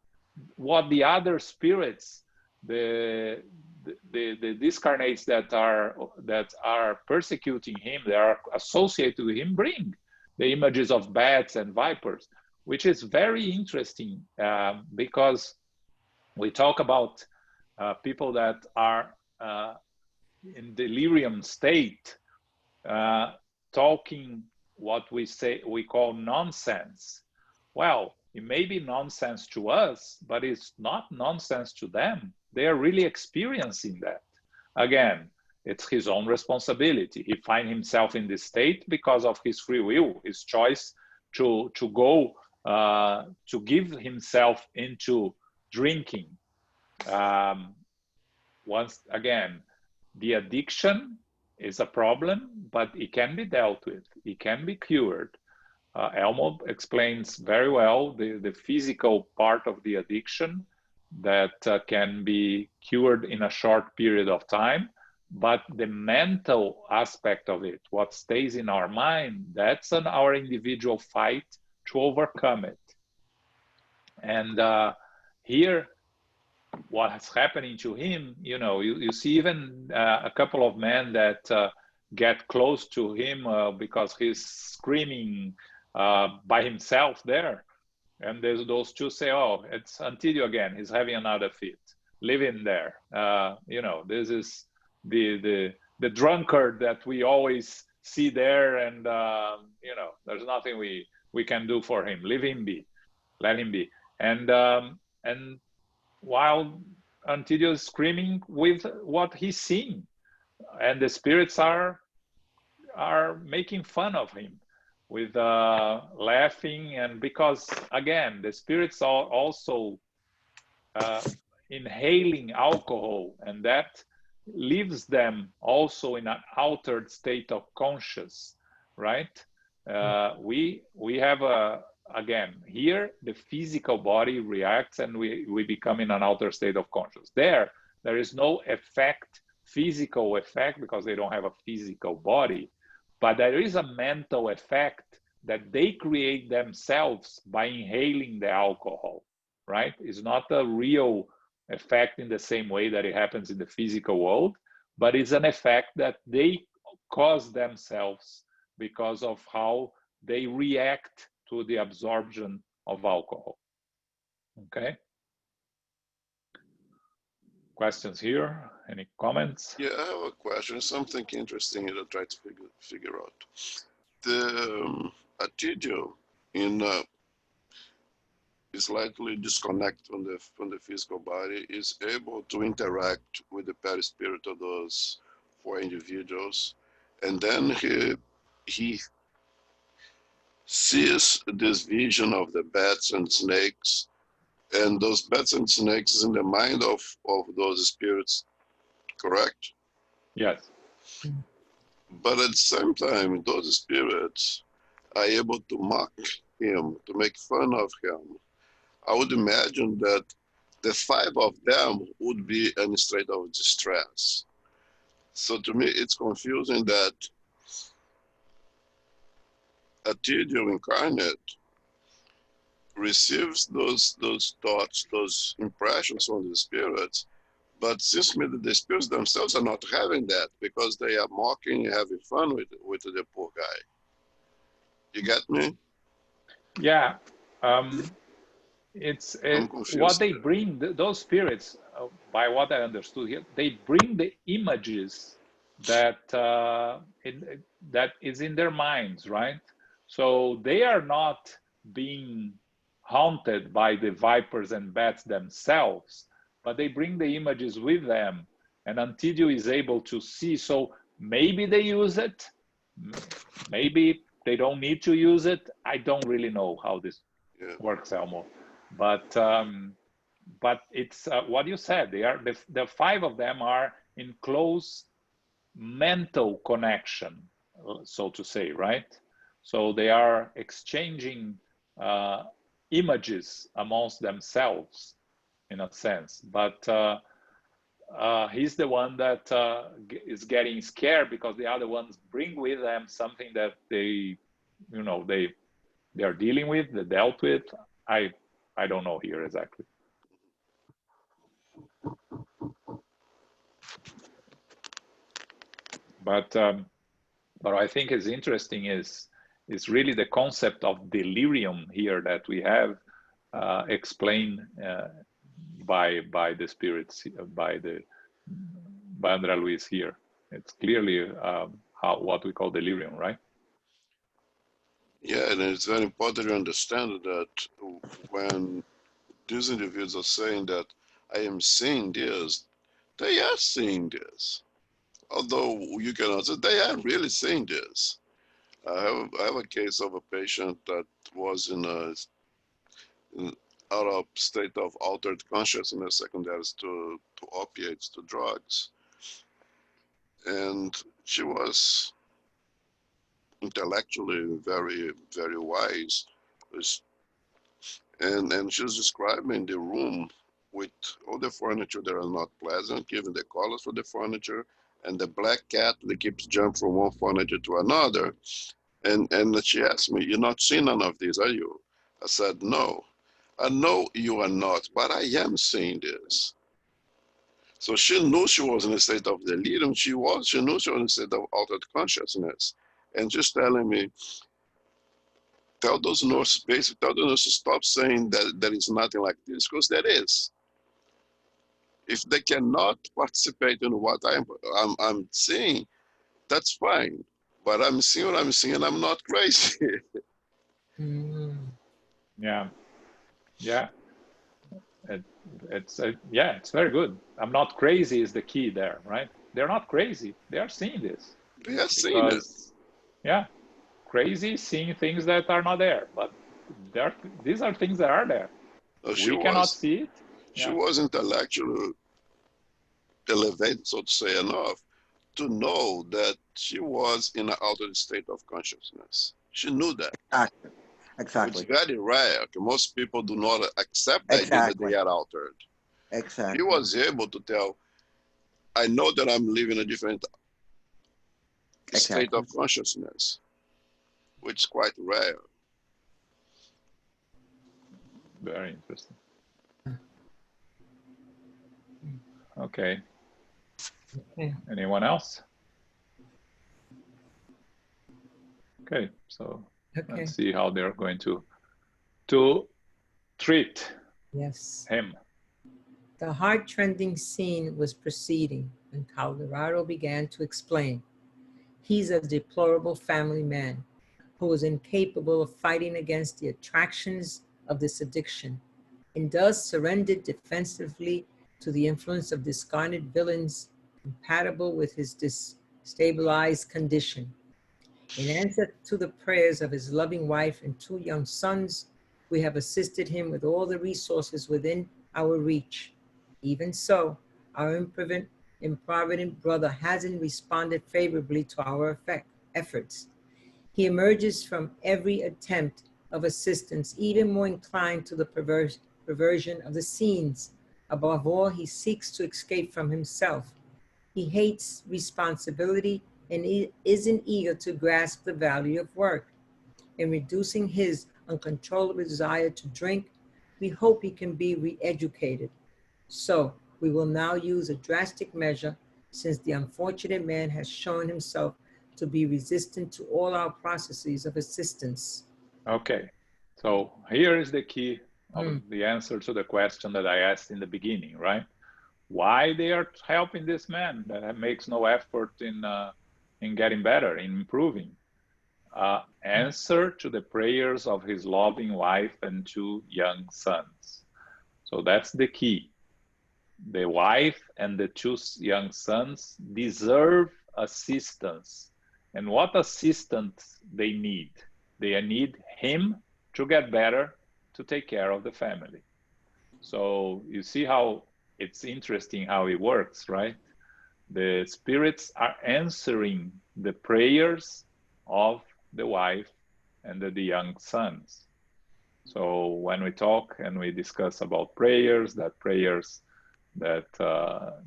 what the other spirits, the discarnates that are persecuting him, that are associated with him, bring the images of bats and vipers, which is very interesting because we talk about people that are in delirium state, talking what we call nonsense. Well, it may be nonsense to us, but it's not nonsense to them. They are really experiencing that. Again, it's his own responsibility. He finds himself in this state because of his free will, his choice to go, to give himself into drinking. Once again, the addiction is a problem, but it can be dealt with. It can be cured. Elmo explains very well the physical part of the addiction that can be cured in a short period of time, but the mental aspect of it, what stays in our mind, that's our individual fight to overcome it. And here, what's happening to him, you see even a couple of men that get close to him because he's screaming by himself there. And there's those two say, oh, it's Antidio again, he's having another fit. Leave him there. This is the drunkard that we always see there, and there's nothing we can do for him. Leave him be. Let him be. And while Antidio is screaming with what he's seeing, and the spirits are making fun of him with laughing, and because again the spirits are also inhaling alcohol, and that leaves them also in an altered state of conscious, right? We have again here the physical body reacts, and we become in an altered state of conscious. There is no effect, physical effect, because they don't have a physical body. But there is a mental effect that they create themselves by inhaling the alcohol, right? It's not a real effect in the same way that it happens in the physical world, but it's an effect that they cause themselves because of how they react to the absorption of alcohol. Okay? Questions here? Any comments? Yeah, I have a question. Something interesting that I try to figure out. The Antidio is likely disconnected from the physical body, is able to interact with the perispirit of those 4 individuals, and then he sees this vision of the bats and snakes, and those bats and snakes is in the mind of those spirits, correct? Yes. But at the same time, those spirits are able to mock him, to make fun of him. I would imagine that the 5 of them would be in a state of distress. So to me, it's confusing that Antidio incarnate receives those thoughts, those impressions from the spirits, but seems to me that the spirits themselves are not having that because they are mocking and having fun with the poor guy. You get me? Yeah. It's what they bring, those spirits, by what I understood here, they bring the images that that is in their minds, right? So they are not being haunted by the vipers and bats themselves, but they bring the images with them, and Antidio is able to see. So maybe they use it, maybe they don't need to use it. I don't really know how this works, Elmo, but it's what you said. They are the five of them are in close mental connection, so to say, right? So they are exchanging images amongst themselves, in a sense. But he's the one that is getting scared because the other ones bring with them something that they, you know, they are dealing with, they dealt with. I don't know here exactly. But I think is interesting is really the concept of delirium here that we have explained by the spirits, by Andre Luiz here. It's clearly what we call delirium, right? Yeah, and it's very important to understand that when these individuals are saying that I am seeing this, they are seeing this. Although you cannot say they are really seeing this. I have a case of a patient that was in out of state of altered consciousness secondary to opiates, to drugs. And she was intellectually very, very wise. And she was describing the room with all the furniture that are not pleasant, given the colors for the furniture, and the black cat that keeps jumping from one furniture to another. And she asked me, "You're not seeing none of these, are you?" I said, "No. I know you are not, but I am seeing this." So she knew she was in a state of delirium. She knew she was in a state of altered consciousness. And just telling me, tell those nurses, basically, tell the nurses, stop saying that there is nothing like this, because there is. If they cannot participate in what I'm seeing, that's fine. But I'm seeing what I'm seeing, and I'm not crazy. Yeah. It's very good. I'm not crazy is the key there, right? They're not crazy. They are seeing this. They are seeing it. Yeah, crazy, seeing things that are not there, but these are things that are there. We cannot see it. She was intellectually elevated, so to say, enough to know that she was in an altered state of consciousness. She knew that. Exactly. It's very rare. Most people do not accept the idea that they are altered. Exactly. He was able to tell, I know that I'm living a different state of consciousness, which is quite rare. Very interesting. Okay. Anyone else? Okay, so let's see how they're going to treat him. The heart-trending scene was proceeding when Colorado began to explain. He's a deplorable family man who was incapable of fighting against the attractions of this addiction and thus surrendered defensively to the influence of discarded villains compatible with his destabilized condition. In answer to the prayers of his loving wife and 2 young sons, we have assisted him with all the resources within our reach. Even so, our improvident brother hasn't responded favorably to our efforts. He emerges from every attempt of assistance even more inclined to the perversion of the scenes. Above all, he seeks to escape from himself. He hates responsibility and isn't eager to grasp the value of work. In reducing his uncontrollable desire to drink, we hope he can be re-educated. So we will now use a drastic measure since the unfortunate man has shown himself to be resistant to all our processes of assistance. Okay, so here is the key of the answer to the question that I asked in the beginning, right? why they are helping this man that makes no effort in getting better, in improving. Answer to the prayers of his loving wife and 2 young sons. So that's the key. The wife and the 2 young sons deserve assistance. And what assistance they need? They need him to get better, to take care of the family. So you see how it's interesting how it works, right? The spirits are answering the prayers of the wife and the young sons. So when we talk and we discuss about prayers that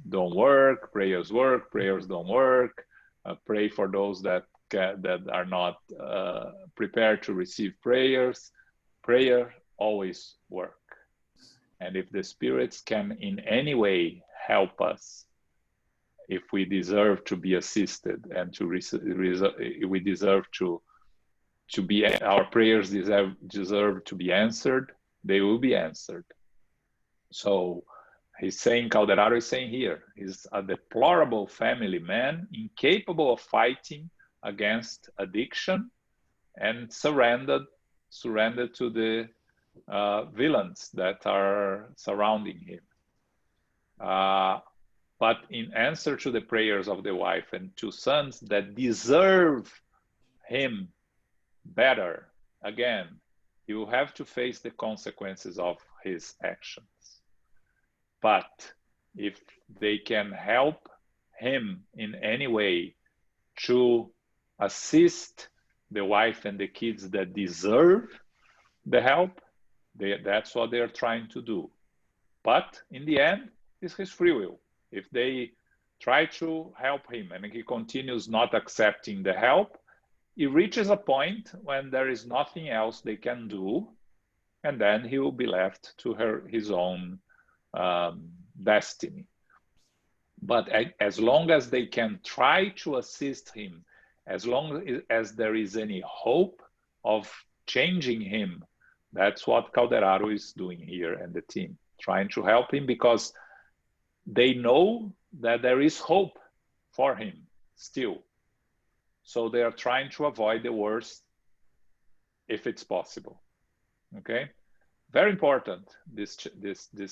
don't work, prayers work, prayers don't work, pray for those that are not prepared to receive prayers, prayer always work. And if the spirits can in any way help us, if we deserve to be assisted and we deserve to be, our prayers deserve to be answered, they will be answered. So he's saying, Calderaro is saying here, he's a deplorable family man, incapable of fighting against addiction and surrendered to the villains that are surrounding him. But in answer to the prayers of the wife and 2 sons that deserve him better, again, he will have to face the consequences of his actions. But if they can help him in any way to assist the wife and the kids that deserve the help, that's what they're trying to do. But in the end, it's his free will. If they try to help him and he continues not accepting the help, it reaches a point when there is nothing else they can do, and then he will be left to his own destiny. But as long as they can try to assist him, as long as there is any hope of changing him, that's what Calderaro is doing here and the team, trying to help him, because they know that there is hope for him still. So they are trying to avoid the worst if it's possible. Okay? Very important, this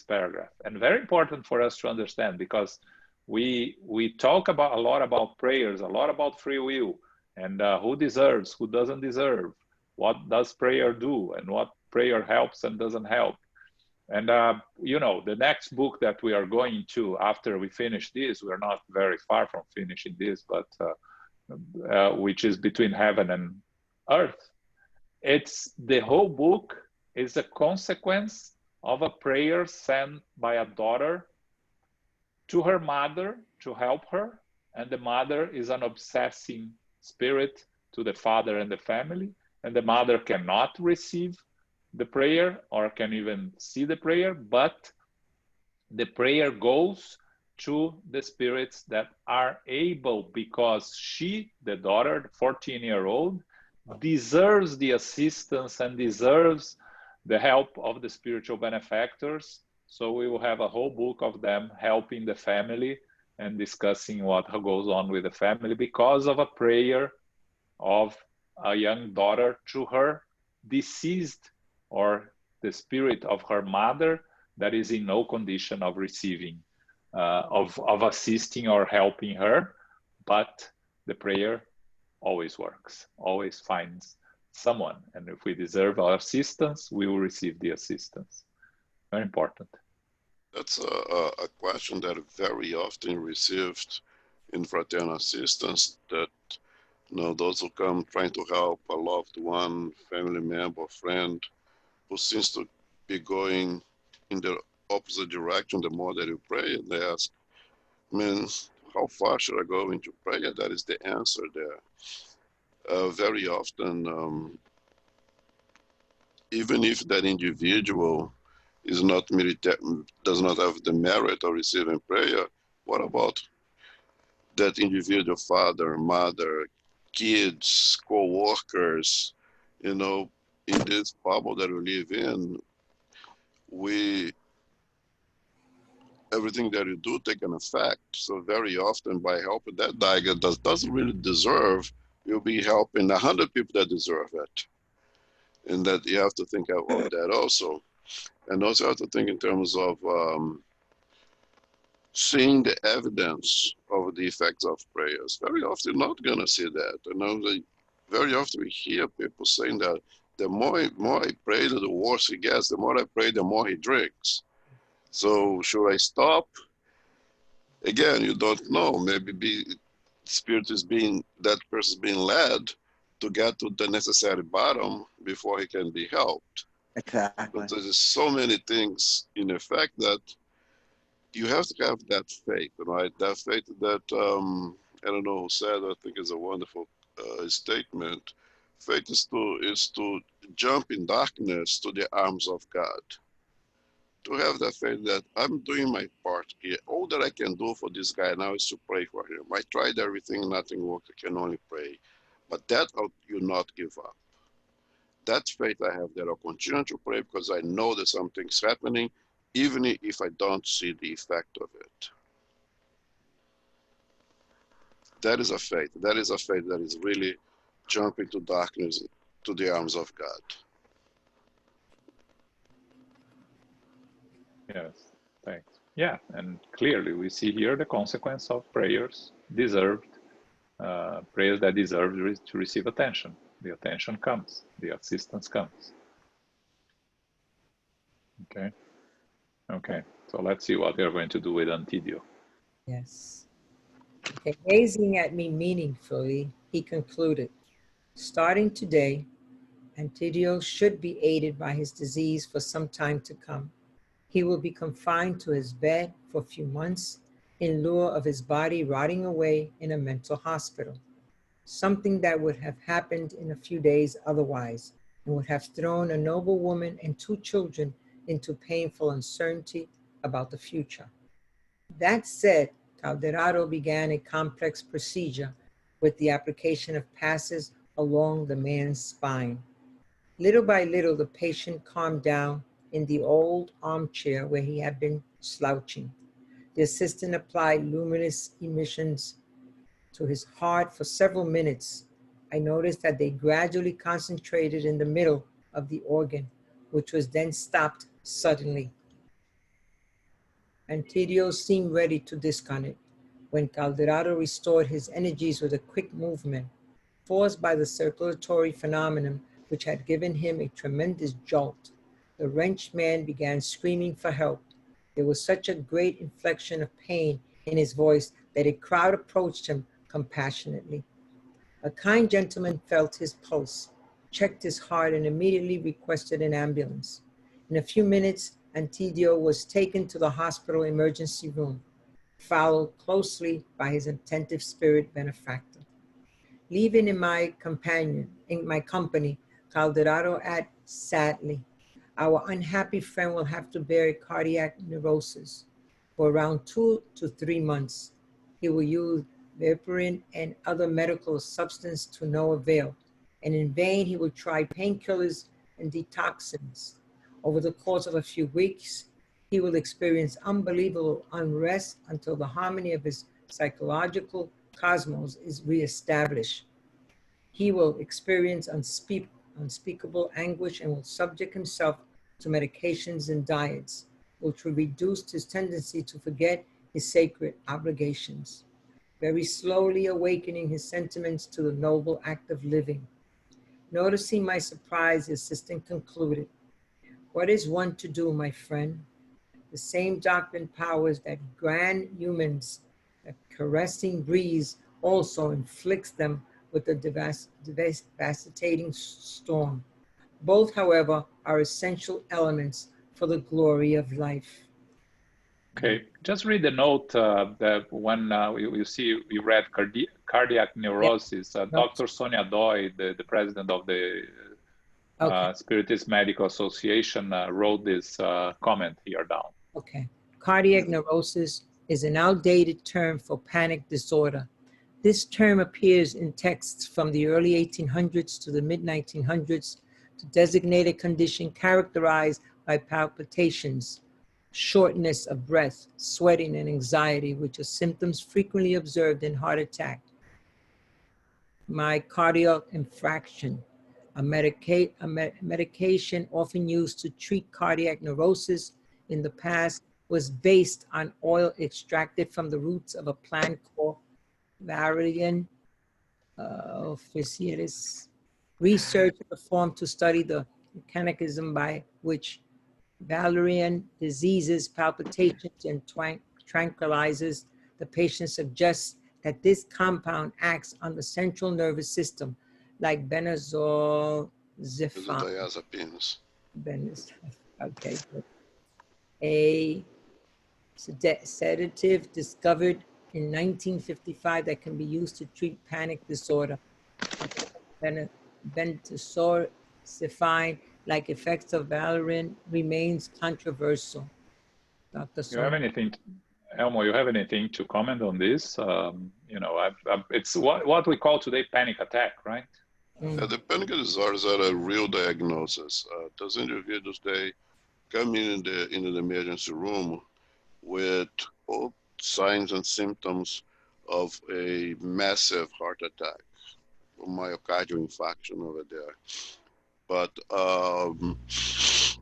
paragraph, and very important for us to understand, because we talk a lot about prayers, a lot about free will, and who deserves, who doesn't deserve, what does prayer do, and what prayer helps and doesn't help. And you know, the next book that we are going to after we finish this, we're not very far from finishing this, but which is Between Heaven and Earth. It's the whole book is a consequence of a prayer sent by a daughter to her mother to help her, and the mother is an obsessing spirit to the father and the family, and the mother cannot receive the prayer or can even see the prayer, but the prayer goes to the spirits that are able, because she, the daughter, 14-year-old, deserves the assistance and deserves the help of the spiritual benefactors. So we will have a whole book of them helping the family and discussing what goes on with the family because of a prayer of a young daughter to her deceased, or the spirit of her mother that is in no condition of receiving, of assisting or helping her, but the prayer always works, always finds someone. And if we deserve our assistance, we will receive the assistance. Very important. That's a question that very often received in fraternal assistance, that those who come trying to help a loved one, family member, friend, who seems to be going in the opposite direction the more that you pray, and they ask, how far should I go into prayer? That is the answer there. Very often, even if that individual is not does not have the merit of receiving prayer, what about that individual father, mother, kids, co-workers? In this bubble that we live in, we everything that you do take an effect. So very often by helping that guy that doesn't really deserve, you'll be helping 100 people that deserve it. And that you have to think of that also. And also have to think in terms of seeing the evidence of the effects of prayers. Very often you're not gonna see that. Very often we hear people saying that the more I pray, the worse he gets. The more I pray, the more he drinks. So should I stop? Again, you don't know. Maybe spirit is that person is being led to get to the necessary bottom before he can be helped. Exactly. But there's so many things in effect that you have to have that faith, right? That faith that, I don't know who said, I think is a wonderful statement. Faith is to jump in darkness to the arms of God. To have that faith that I'm doing my part here. All that I can do for this guy now is to pray for him. I tried everything, nothing worked, I can only pray. But that you not give up. That faith I have that I'll continue to pray because I know that something's happening, even if I don't see the effect of it. That is a faith. That is a faith that is really jumping to darkness, to the arms of God. Yes, thanks. Yeah, and clearly we see here the consequence of prayers deserved, prayers that deserve to receive attention. The attention comes, the assistance comes. Okay, okay. So let's see what they're going to do with Antidio. Yes. Okay. Gazing at me meaningfully, he concluded, starting today, Antidio should be aided by his disease for some time to come. He will be confined to his bed for a few months in lieu of his body rotting away in a mental hospital, something that would have happened in a few days otherwise and would have thrown a noble woman and 2 children into painful uncertainty about the future. That said, Calderaro began a complex procedure with the application of passes along the man's spine. Little by little, the patient calmed down in the old armchair where he had been slouching. The assistant applied luminous emissions to his heart for several minutes. I noticed that they gradually concentrated in the middle of the organ, which was then stopped suddenly. Antidio seemed ready to disconnect when Calderaro restored his energies with a quick movement, forced by the circulatory phenomenon which had given him a tremendous jolt. The wrenched man began screaming for help. There was such a great inflection of pain in his voice that a crowd approached him compassionately. A kind gentleman felt his pulse, checked his heart, and immediately requested an ambulance. In a few minutes, Antidio was taken to the hospital emergency room, followed closely by his attentive spirit benefactor. Leaving in my company, Calderaro added sadly, our unhappy friend will have to bear a cardiac neurosis for around 2 to 3 months. He will use Vaporin and other medical substances to no avail, and in vain he will try painkillers and detoxins. Over the course of a few weeks, he will experience unbelievable unrest until the harmony of his psychological cosmos is reestablished. He will experience unspeakable anguish and will subject himself to medications and diets, which will reduce his tendency to forget his sacred obligations, very slowly awakening his sentiments to the noble act of living. Noticing my surprise, the assistant concluded, what is one to do, my friend? The same doctrine powers that grant humans a caressing breeze also inflicts them with a devastating storm. Both, however, are essential elements for the glory of life. Okay, just read the note that when you see, you read cardiac neurosis. Dr. Sonia Doi, the president of the Spiritist Medical Association, wrote this comment here down. Okay. Cardiac neurosis is an outdated term for panic disorder. This term appears in texts from the early 1800s to the mid-1900s to designate a condition characterized by palpitations, shortness of breath, sweating, and anxiety, which are symptoms frequently observed in heart attack. Myocardial infarction, a medication often used to treat cardiac neurosis in the past, was based on oil extracted from the roots of a plant called Valerian officinalis. Research performed to study the mechanism by which Valerian diseases, palpitations, and tranquilizes the patient suggests that this compound acts on the central nervous system like benzodiazepines. Okay. A sedative discovered in 1955 that can be used to treat panic disorder. Benzodiazepine like effects of Valerian remains controversial. Dr. You have anything, Elmo? You have anything to comment on this? You know, it's what we call today panic attack, right? The panic disorders are a real diagnosis. Those individuals, they come in the emergency room with all signs and symptoms of a massive heart attack, or myocardial infarction over there. But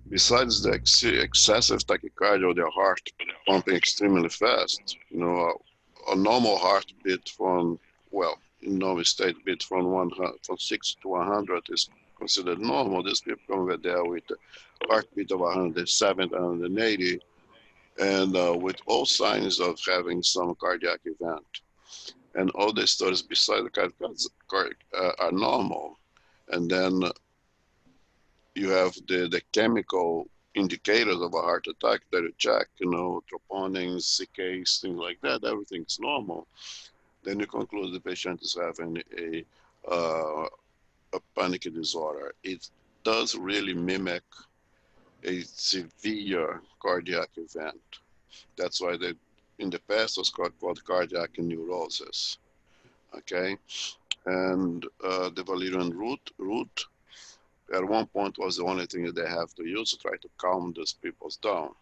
besides the excessive tachycardia of their heart pumping extremely fast, you know, a normal heartbeat from, well, in normal state beat from 60 to 100 is considered normal. These people come over there with a heartbeat of 170, 180, and with all signs of having some cardiac event. And all the studies besides the cardiac are normal. And then you have the chemical indicators of a heart attack that you check, you know, troponins, CKs, things like that, everything's normal. Then you conclude the patient is having a panic disorder. It does really mimic a severe cardiac event. That's why they, in the past, was called cardiac neurosis. Okay, and the Valerian root at one point was the only thing that they have to use to try to calm these people down.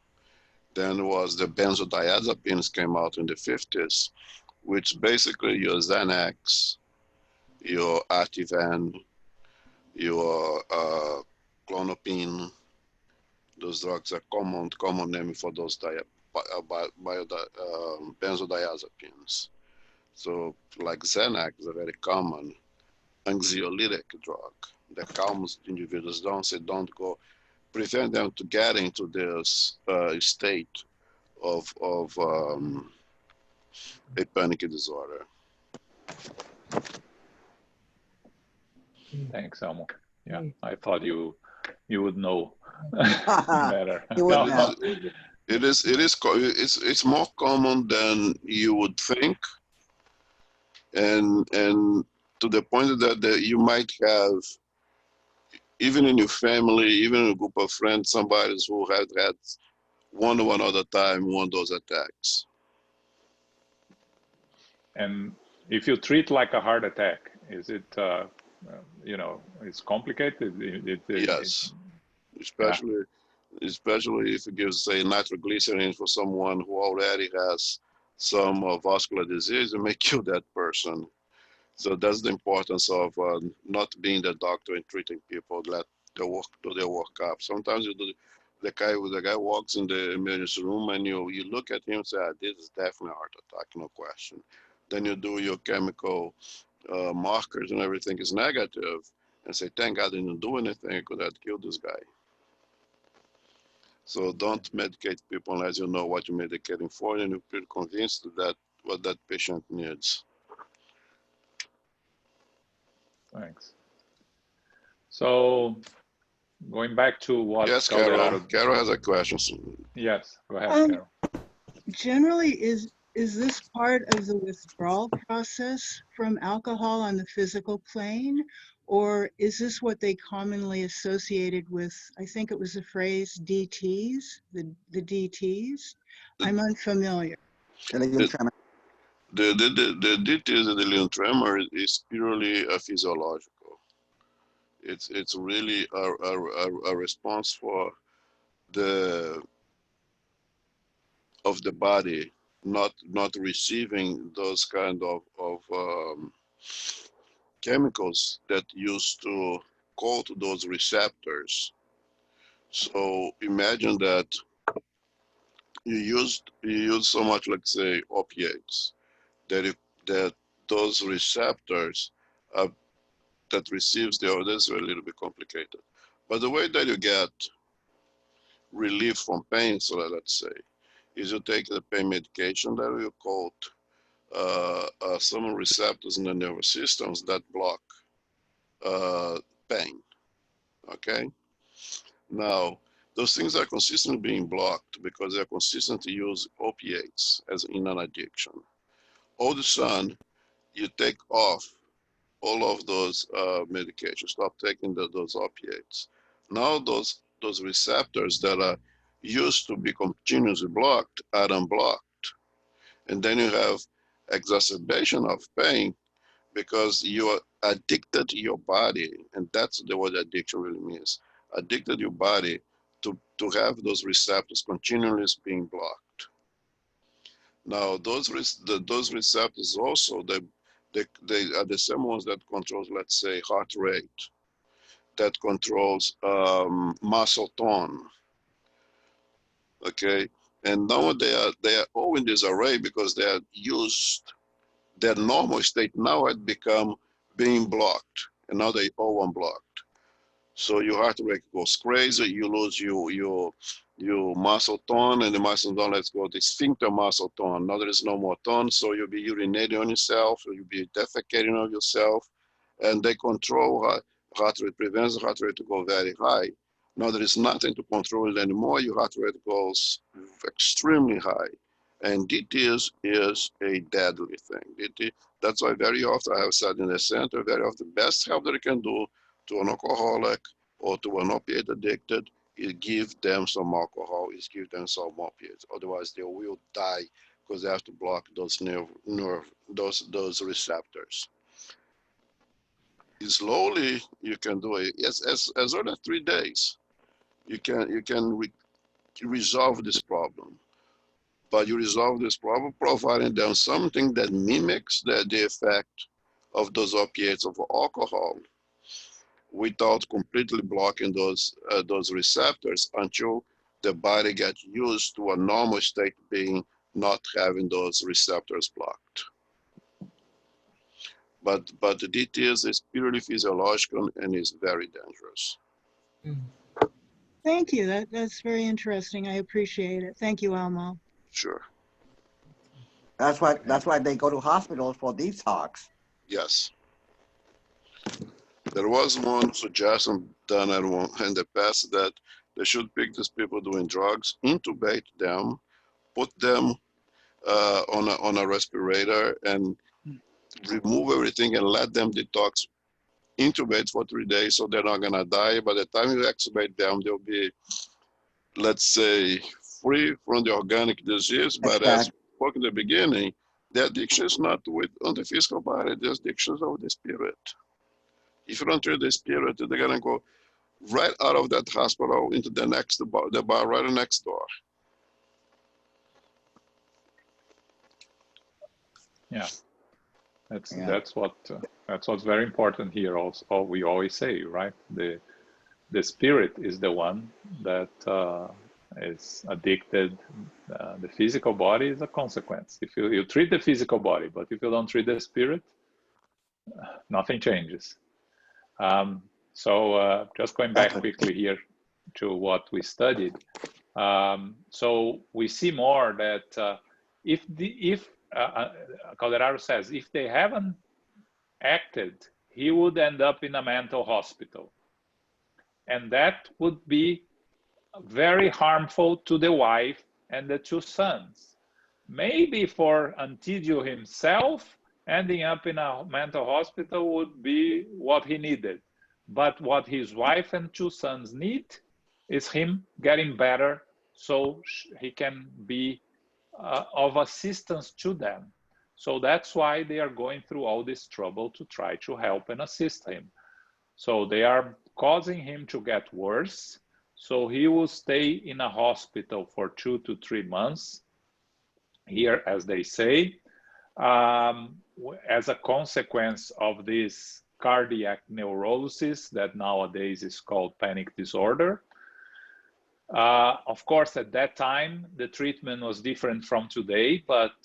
Then was the benzodiazepines came out in the 50s, which basically your Xanax, your Ativan, your clonopin. Those drugs are common name for those benzodiazepines. So like Xanax is a very common anxiolytic drug that calms individuals down, so don't go, prevent them to get into this state of a panic disorder. Thanks, Elmo. Yeah, I thought you would know better. No. It's more common than you would think, and to the point that you might have, even in your family, even in a group of friends, somebody who had one or another time one of those attacks. And if you treat like a heart attack, is it, you know, it's complicated? Yes, especially if you give, say, nitroglycerin for someone who already has some vascular disease, it may kill that person. So that's the importance of not being the doctor and treating people. Let do their workup. Sometimes you do. The guy walks in the emergency room and you look at him and say, this is definitely a heart attack, no question. Then you do your chemical markers and everything is negative and say, thank God I didn't do anything, I could have killed this guy. So don't medicate people unless you know what you're medicating for and you're pretty convinced that what that patient needs. Thanks. So going back to what yes, Carol has a question. Yes, go ahead, Carol. Generally, is this part of the withdrawal process from alcohol on the physical plane, or is this what they commonly associated with, I think it was the phrase DTs, the DTs? I'm unfamiliar. The DTs, the delirium tremor, is purely physiological. It's really a response for the of the body not receiving those kind of chemicals that used to coat those receptors. So imagine that you use so much, let's say, opiates, that those receptors that receives the orders are a little bit complicated. But the way that you get relief from pain, so let's say, is you take the pain medication that we call some receptors in the nervous systems that block pain. Okay. Now, those things are consistently being blocked because they're consistently use opiates as in an addiction. All of a sudden, you take off all of those medications, stop taking those opiates. Now those receptors that are used to be continuously blocked are unblocked. And then you have exacerbation of pain because you are addicted to your body, and that's the word addiction really means. Addicted your body to have those receptors continually being blocked. Now those receptors also, they are the same ones that controls, let's say, heart rate, that controls muscle tone. Okay, and now they are all in this array because they are used. Their normal state now had become being blocked, and now they all unblocked. So your heart rate goes crazy. You lose your muscle tone, and the muscle tone, let's go the sphincter muscle tone. Now there is no more tone, so you'll be urinating on yourself, or you'll be defecating on yourself, and they control heart rate, prevents the heart rate to go very high. Now there is nothing to control it anymore. Your heart rate goes extremely high, and DT is a deadly thing. DT, that's why very often I have said in the center, very often the best help that you can do to an alcoholic or to an opiate addicted is give them some alcohol, is give them some opiates. Otherwise, they will die because they have to block those those receptors. Slowly, you can do it as early as 3 days. You can resolve this problem. But you resolve this problem providing them something that mimics the effect of those opiates of alcohol, without completely blocking those receptors until the body gets used to a normal state being not having those receptors blocked. But the DT is purely physiological and is very dangerous. Thank you. That's very interesting. I appreciate it. Thank you, Almo. Sure. That's why they go to hospitals for detox. Yes. There was one suggestion done in the past that they should pick these people doing drugs, intubate them, put them on a respirator, and remove everything and let them detox, intubate for 3 days so they're not gonna die. By the time you extubate them, they'll be, let's say, free from the organic disease. But as we spoke in the beginning, the addiction is not on the physical body, the addiction is of the spirit. If you don't treat the spirit, they're gonna go right out of that hospital into the bar right next door. Yeah, that's what's very important here. Also, we always say, right? The spirit is the one that is addicted. The physical body is a consequence. If you treat the physical body, but if you don't treat the spirit, nothing changes. So just going back quickly here to what we studied. So we see more that if Calderaro says, if they haven't acted, he would end up in a mental hospital. And that would be very harmful to the wife and the 2 sons. Maybe for Antidio himself, ending up in a mental hospital would be what he needed. But what his wife and 2 sons need is him getting better so he can be of assistance to them. So that's why they are going through all this trouble to try to help and assist him. So they are causing him to get worse. So he will stay in a hospital for 2 to 3 months here, as they say, as a consequence of this cardiac neurosis that nowadays is called panic disorder. Of course, at that time, the treatment was different from today, but,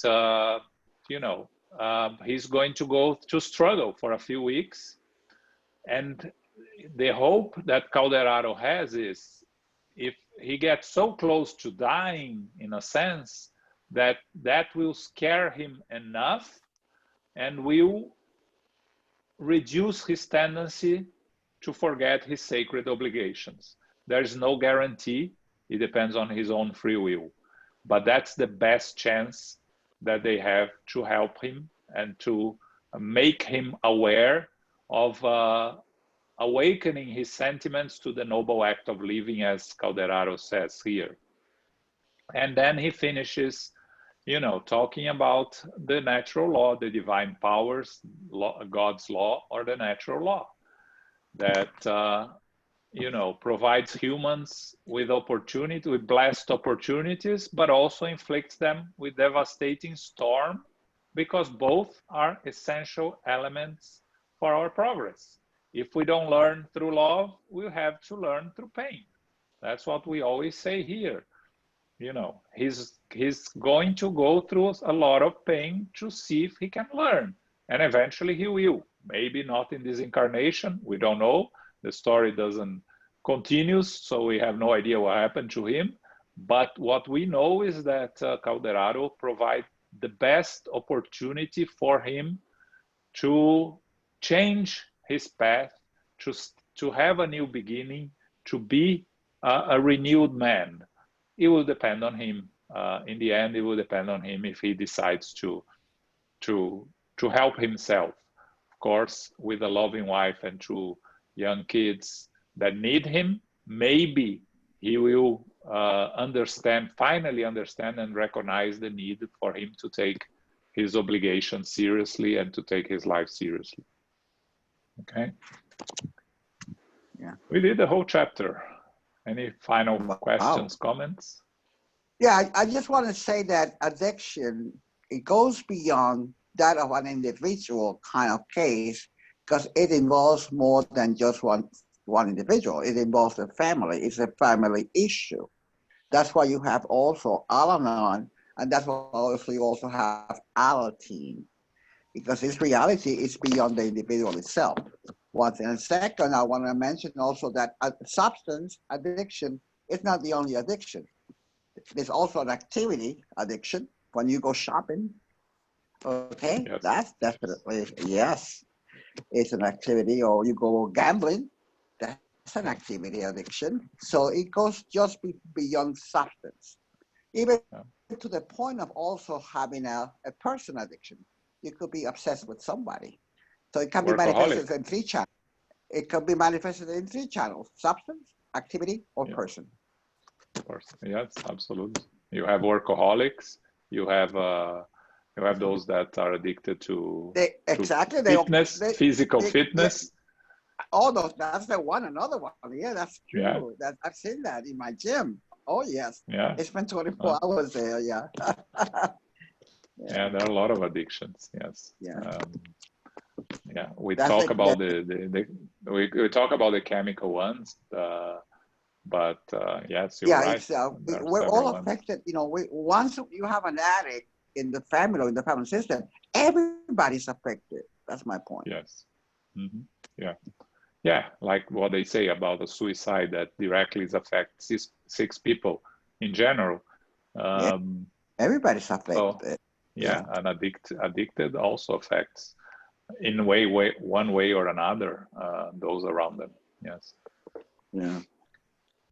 you know, he's going to go to struggle for a few weeks. And the hope that Calderaro has is if he gets so close to dying, in a sense, that will scare him enough and will reduce his tendency to forget his sacred obligations. There's no guarantee. It depends on his own free will. But that's the best chance that they have to help him and to make him aware of awakening his sentiments to the noble act of living, as Calderaro says here. And then he finishes, you know, talking about the natural law, the divine powers, God's law, or the natural law that, you know, provides humans with opportunity, with blessed opportunities, but also inflicts them with devastating storm, because both are essential elements for our progress. If we don't learn through love, we'll have to learn through pain. That's what we always say here. You know, he's going to go through a lot of pain to see if he can learn. And eventually he will. Maybe not in this incarnation, we don't know. The story doesn't continue, so we have no idea what happened to him. But what we know is that Calderaro provides the best opportunity for him to change his path, to have a new beginning, to be a renewed man. It will depend on him. In the end, it will depend on him if he decides to help himself. Of course, with a loving wife and 2 young kids that need him, maybe he will finally understand and recognize the need for him to take his obligation seriously and to take his life seriously. Okay. Yeah. We did the whole chapter. Any final questions, comments? Yeah, I just want to say that addiction, it goes beyond that of an individual kind of case, because it involves more than just one individual. It involves a family. It's a family issue. That's why you have also Al-Anon, and that's why also you also have Alateen, because this reality is beyond the individual itself. One thing. And second, I want to mention also that substance addiction is not the only addiction. There's also an activity addiction when you go shopping. Okay, yes. That's definitely, yes, it's an activity. Or you go gambling, that's an activity addiction. So it goes just beyond substance, even to the point of also having a person addiction. You could be obsessed with somebody. So it can be manifested in 3 channels. It can be manifested in 3 channels: substance, activity, or person. Person. Yes, absolutely. You have workaholics. You have those that are addicted to fitness, physical fitness. Oh, that's the one. Another one. Yeah, that's true. Yeah. I've seen that in my gym. Oh, yes. Yeah. I spent 24 hours there. Yeah. Yeah, there are a lot of addictions. Yes. Yeah. Yeah. We talk about we talk about the chemical ones. But yes, you're right. We're all affected. You know, once you have an addict in the family or in the family system, everybody's affected. That's my point. Yes. Mm-hmm. Yeah. Yeah. Like what they say about a suicide that directly affects 6 people in general. Everybody's affected. So, yeah, and addicted also affects in one way or another those around them. Yes. Yeah.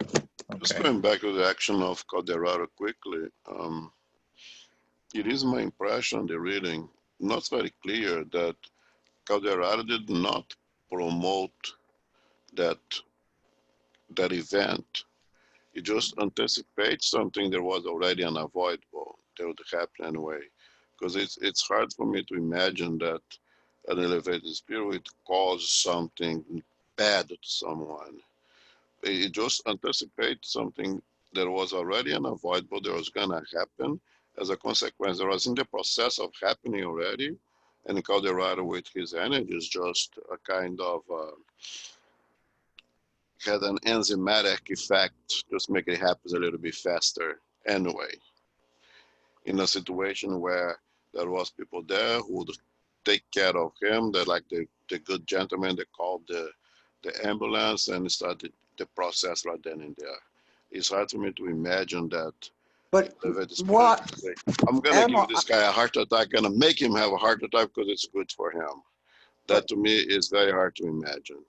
Okay. Just going back to the action of Calderaro quickly, it is my impression, the reading, not very clear that Calderaro did not promote that event. He just anticipates something that was already unavoidable that would happen anyway. Because it's hard for me to imagine that an elevated spirit would cause something bad to someone. It just anticipates something that was already unavoidable, that was going to happen, as a consequence, that was in the process of happening already. And Calderaro with his energies just a kind of had an enzymatic effect, just make it happen a little bit faster anyway. In a situation where there was people there who would take care of him, that like the good gentleman, they called the ambulance and started the process right then and there. It's hard for me to imagine that. But what? I'm gonna give this guy a heart attack, gonna make him have a heart attack because it's good for him. That to me is very hard to imagine.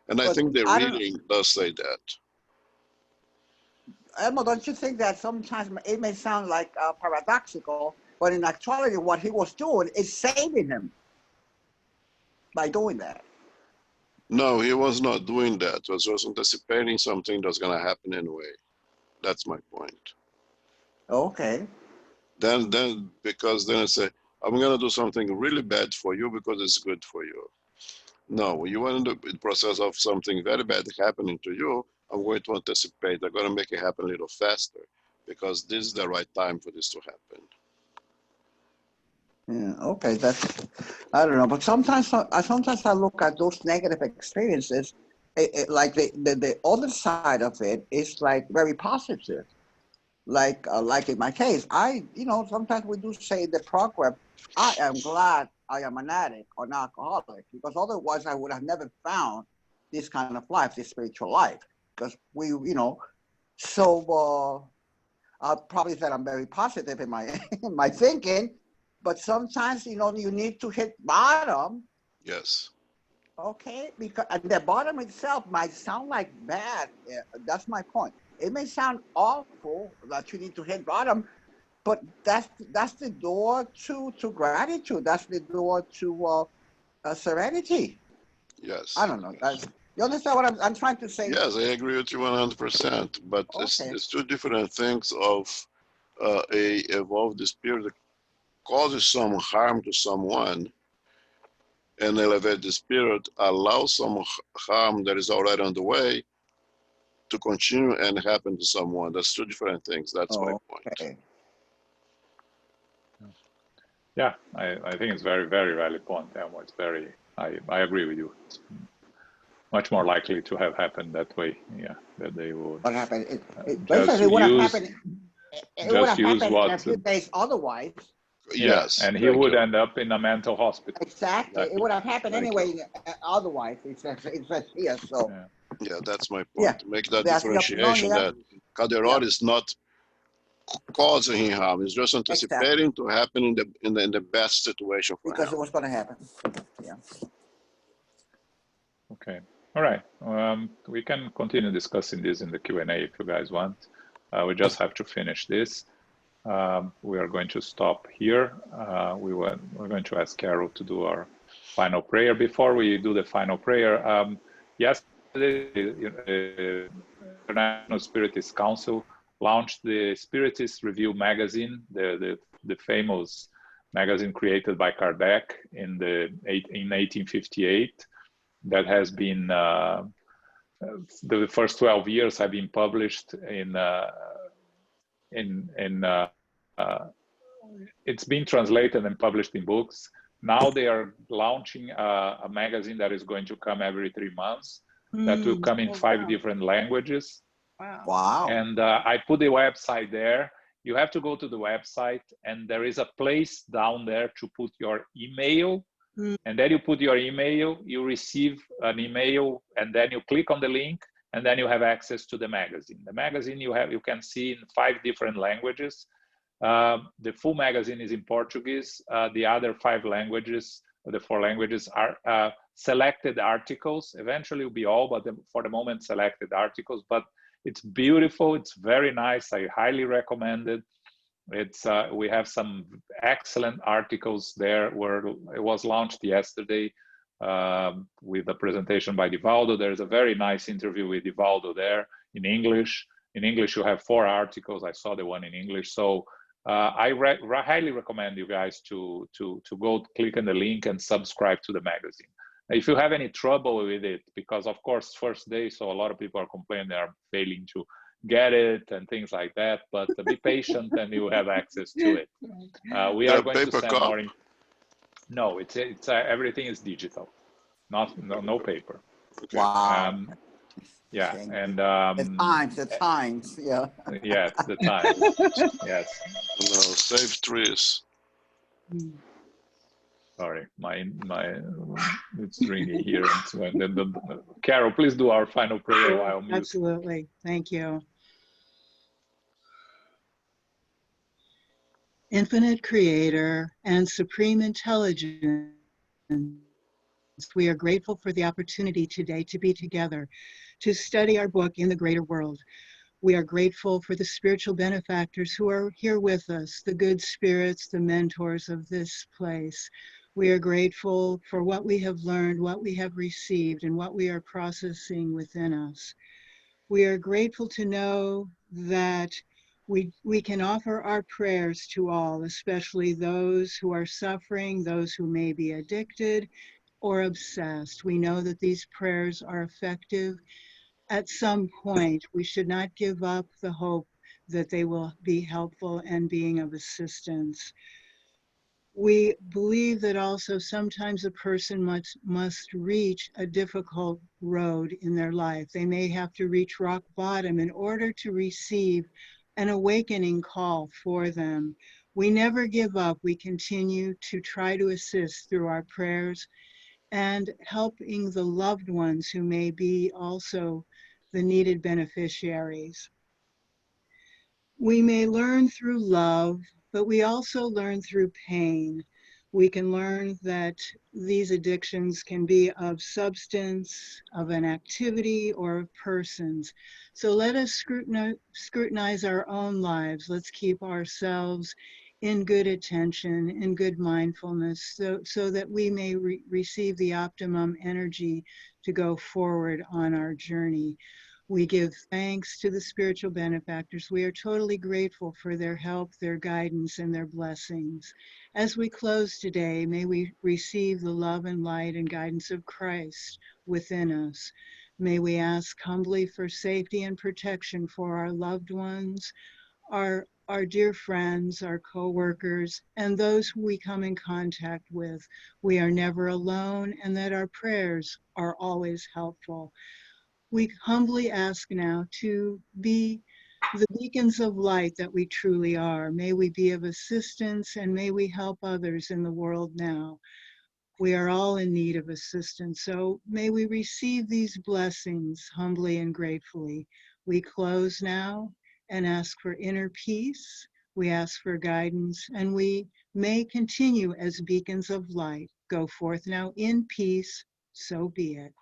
And I think the reading does say that. Elmo, don't you think that sometimes it may sound like paradoxical, but in actuality, what he was doing is saving him by doing that? No, he was not doing that. He was just anticipating something that's going to happen anyway. That's my point. Okay. Then because then I say, I'm going to do something really bad for you because it's good for you. No, you are in the process of something very bad happening to you. I'm going to anticipate. I'm going to make it happen a little faster because this is the right time for this to happen. Yeah, okay, I don't know, but sometimes I look at those negative experiences, like the other side of it is like very positive. Like in my case, sometimes we do say in the program, I am glad I am an addict or an alcoholic, because otherwise I would have never found this kind of life, this spiritual life, because so I'll probably say I'm very positive in my in my thinking. But sometimes, you need to hit bottom. Yes. Okay, because the bottom itself might sound like bad. Yeah, that's my point. It may sound awful that you need to hit bottom, but that's the door to gratitude. That's the door to serenity. Yes. I don't know. You understand what I'm trying to say? Yes, I agree with you 100%. But Okay. it's two different things of a evolved spirit that causes some harm to someone, and elevated spirit allows some harm that is already on the way to continue and happen to someone. That's two different things. That's my point. Yeah, I think it's very, very valid point, Elmo. It's very, I agree with you. It's much more likely to have happened that way. Yeah, that they would. What happened? It would have happened in a few days otherwise. Yes. And he would end up in a mental hospital. Exactly. It would have happened anyway otherwise. It's here. So. Yeah, that's my point. Yeah. To make that differentiation that Calderaro is not causing him harm. He's just anticipating to happen in the best situation for him. Because it was going to happen. Yeah. Okay. All right. We can continue discussing this in the Q&A if you guys want. We just have to finish this. We are going to stop here. We're going to ask Carol to do our final prayer. Before we do the final prayer, yesterday, the International Spiritist Council launched the Spiritist Review magazine, the famous magazine created by Kardec in 1858. That has been the first 12 years have been published it's been translated and published in books. Now they are launching a magazine that is going to come every 3 months, that will come in 5 different languages. Wow. And I put the website there. You have to go to the website, and there is a place down there to put your email. And then you put your email, you receive an email, and then you click on the link, and then you have access to the magazine. The magazine you can see in 5 different languages. The full magazine is in Portuguese. The other 5 languages, the 4 languages, are selected articles. Eventually will be all, but for the moment, selected articles. But it's beautiful. It's very nice. I highly recommend it. We have some excellent articles there. Where it was launched yesterday with a presentation by Divaldo. There's a very nice interview with Divaldo there in English. In English, you have 4 articles. I saw the one in English. So I highly recommend you guys to go click on the link and subscribe to the magazine. If you have any trouble with it, because of course, first day, so a lot of people are complaining they are failing to get it and things like that, but be patient and you have access to it. We are going to send more. No, it's everything is digital, no paper. Wow. Yeah, and the times, yeah. Yeah, it's the time. Yes. No, save trees. Sorry, my it's ringing here. Carol, please do our final prayer while mute. Absolutely, thank you. Infinite Creator and Supreme Intelligence, we are grateful for the opportunity today to be together, to study our book in the greater world. We are grateful for the spiritual benefactors who are here with us, the good spirits, the mentors of this place. We are grateful for what we have learned, what we have received, and what we are processing within us. We are grateful to know that we can offer our prayers to all, especially those who are suffering, those who may be addicted or obsessed. We know that these prayers are effective. At some point, we should not give up the hope that they will be helpful and being of assistance. We believe that also sometimes a person must reach a difficult road in their life. They may have to reach rock bottom in order to receive an awakening call for them. We never give up. We continue to try to assist through our prayers and helping the loved ones who may be also the needed beneficiaries. We may learn through love, but we also learn through pain. We can learn that these addictions can be of substance, of an activity, or of persons. So let us scrutinize our own lives. Let's keep ourselves in good attention, in good mindfulness, so that we may receive the optimum energy to go forward on our journey. We give thanks to the spiritual benefactors. We are totally grateful for their help, their guidance, and their blessings. As we close today, may we receive the love and light and guidance of Christ within us. May we ask humbly for safety and protection for our loved ones, our dear friends, our co-workers, and those who we come in contact with. We are never alone, and that our prayers are always helpful. We humbly ask now to be the beacons of light that we truly are. May we be of assistance, and may we help others in the world now. We are all in need of assistance, so may we receive these blessings humbly and gratefully. We close now and ask for inner peace. We ask for guidance, and we may continue as beacons of light. Go forth now in peace, so be it.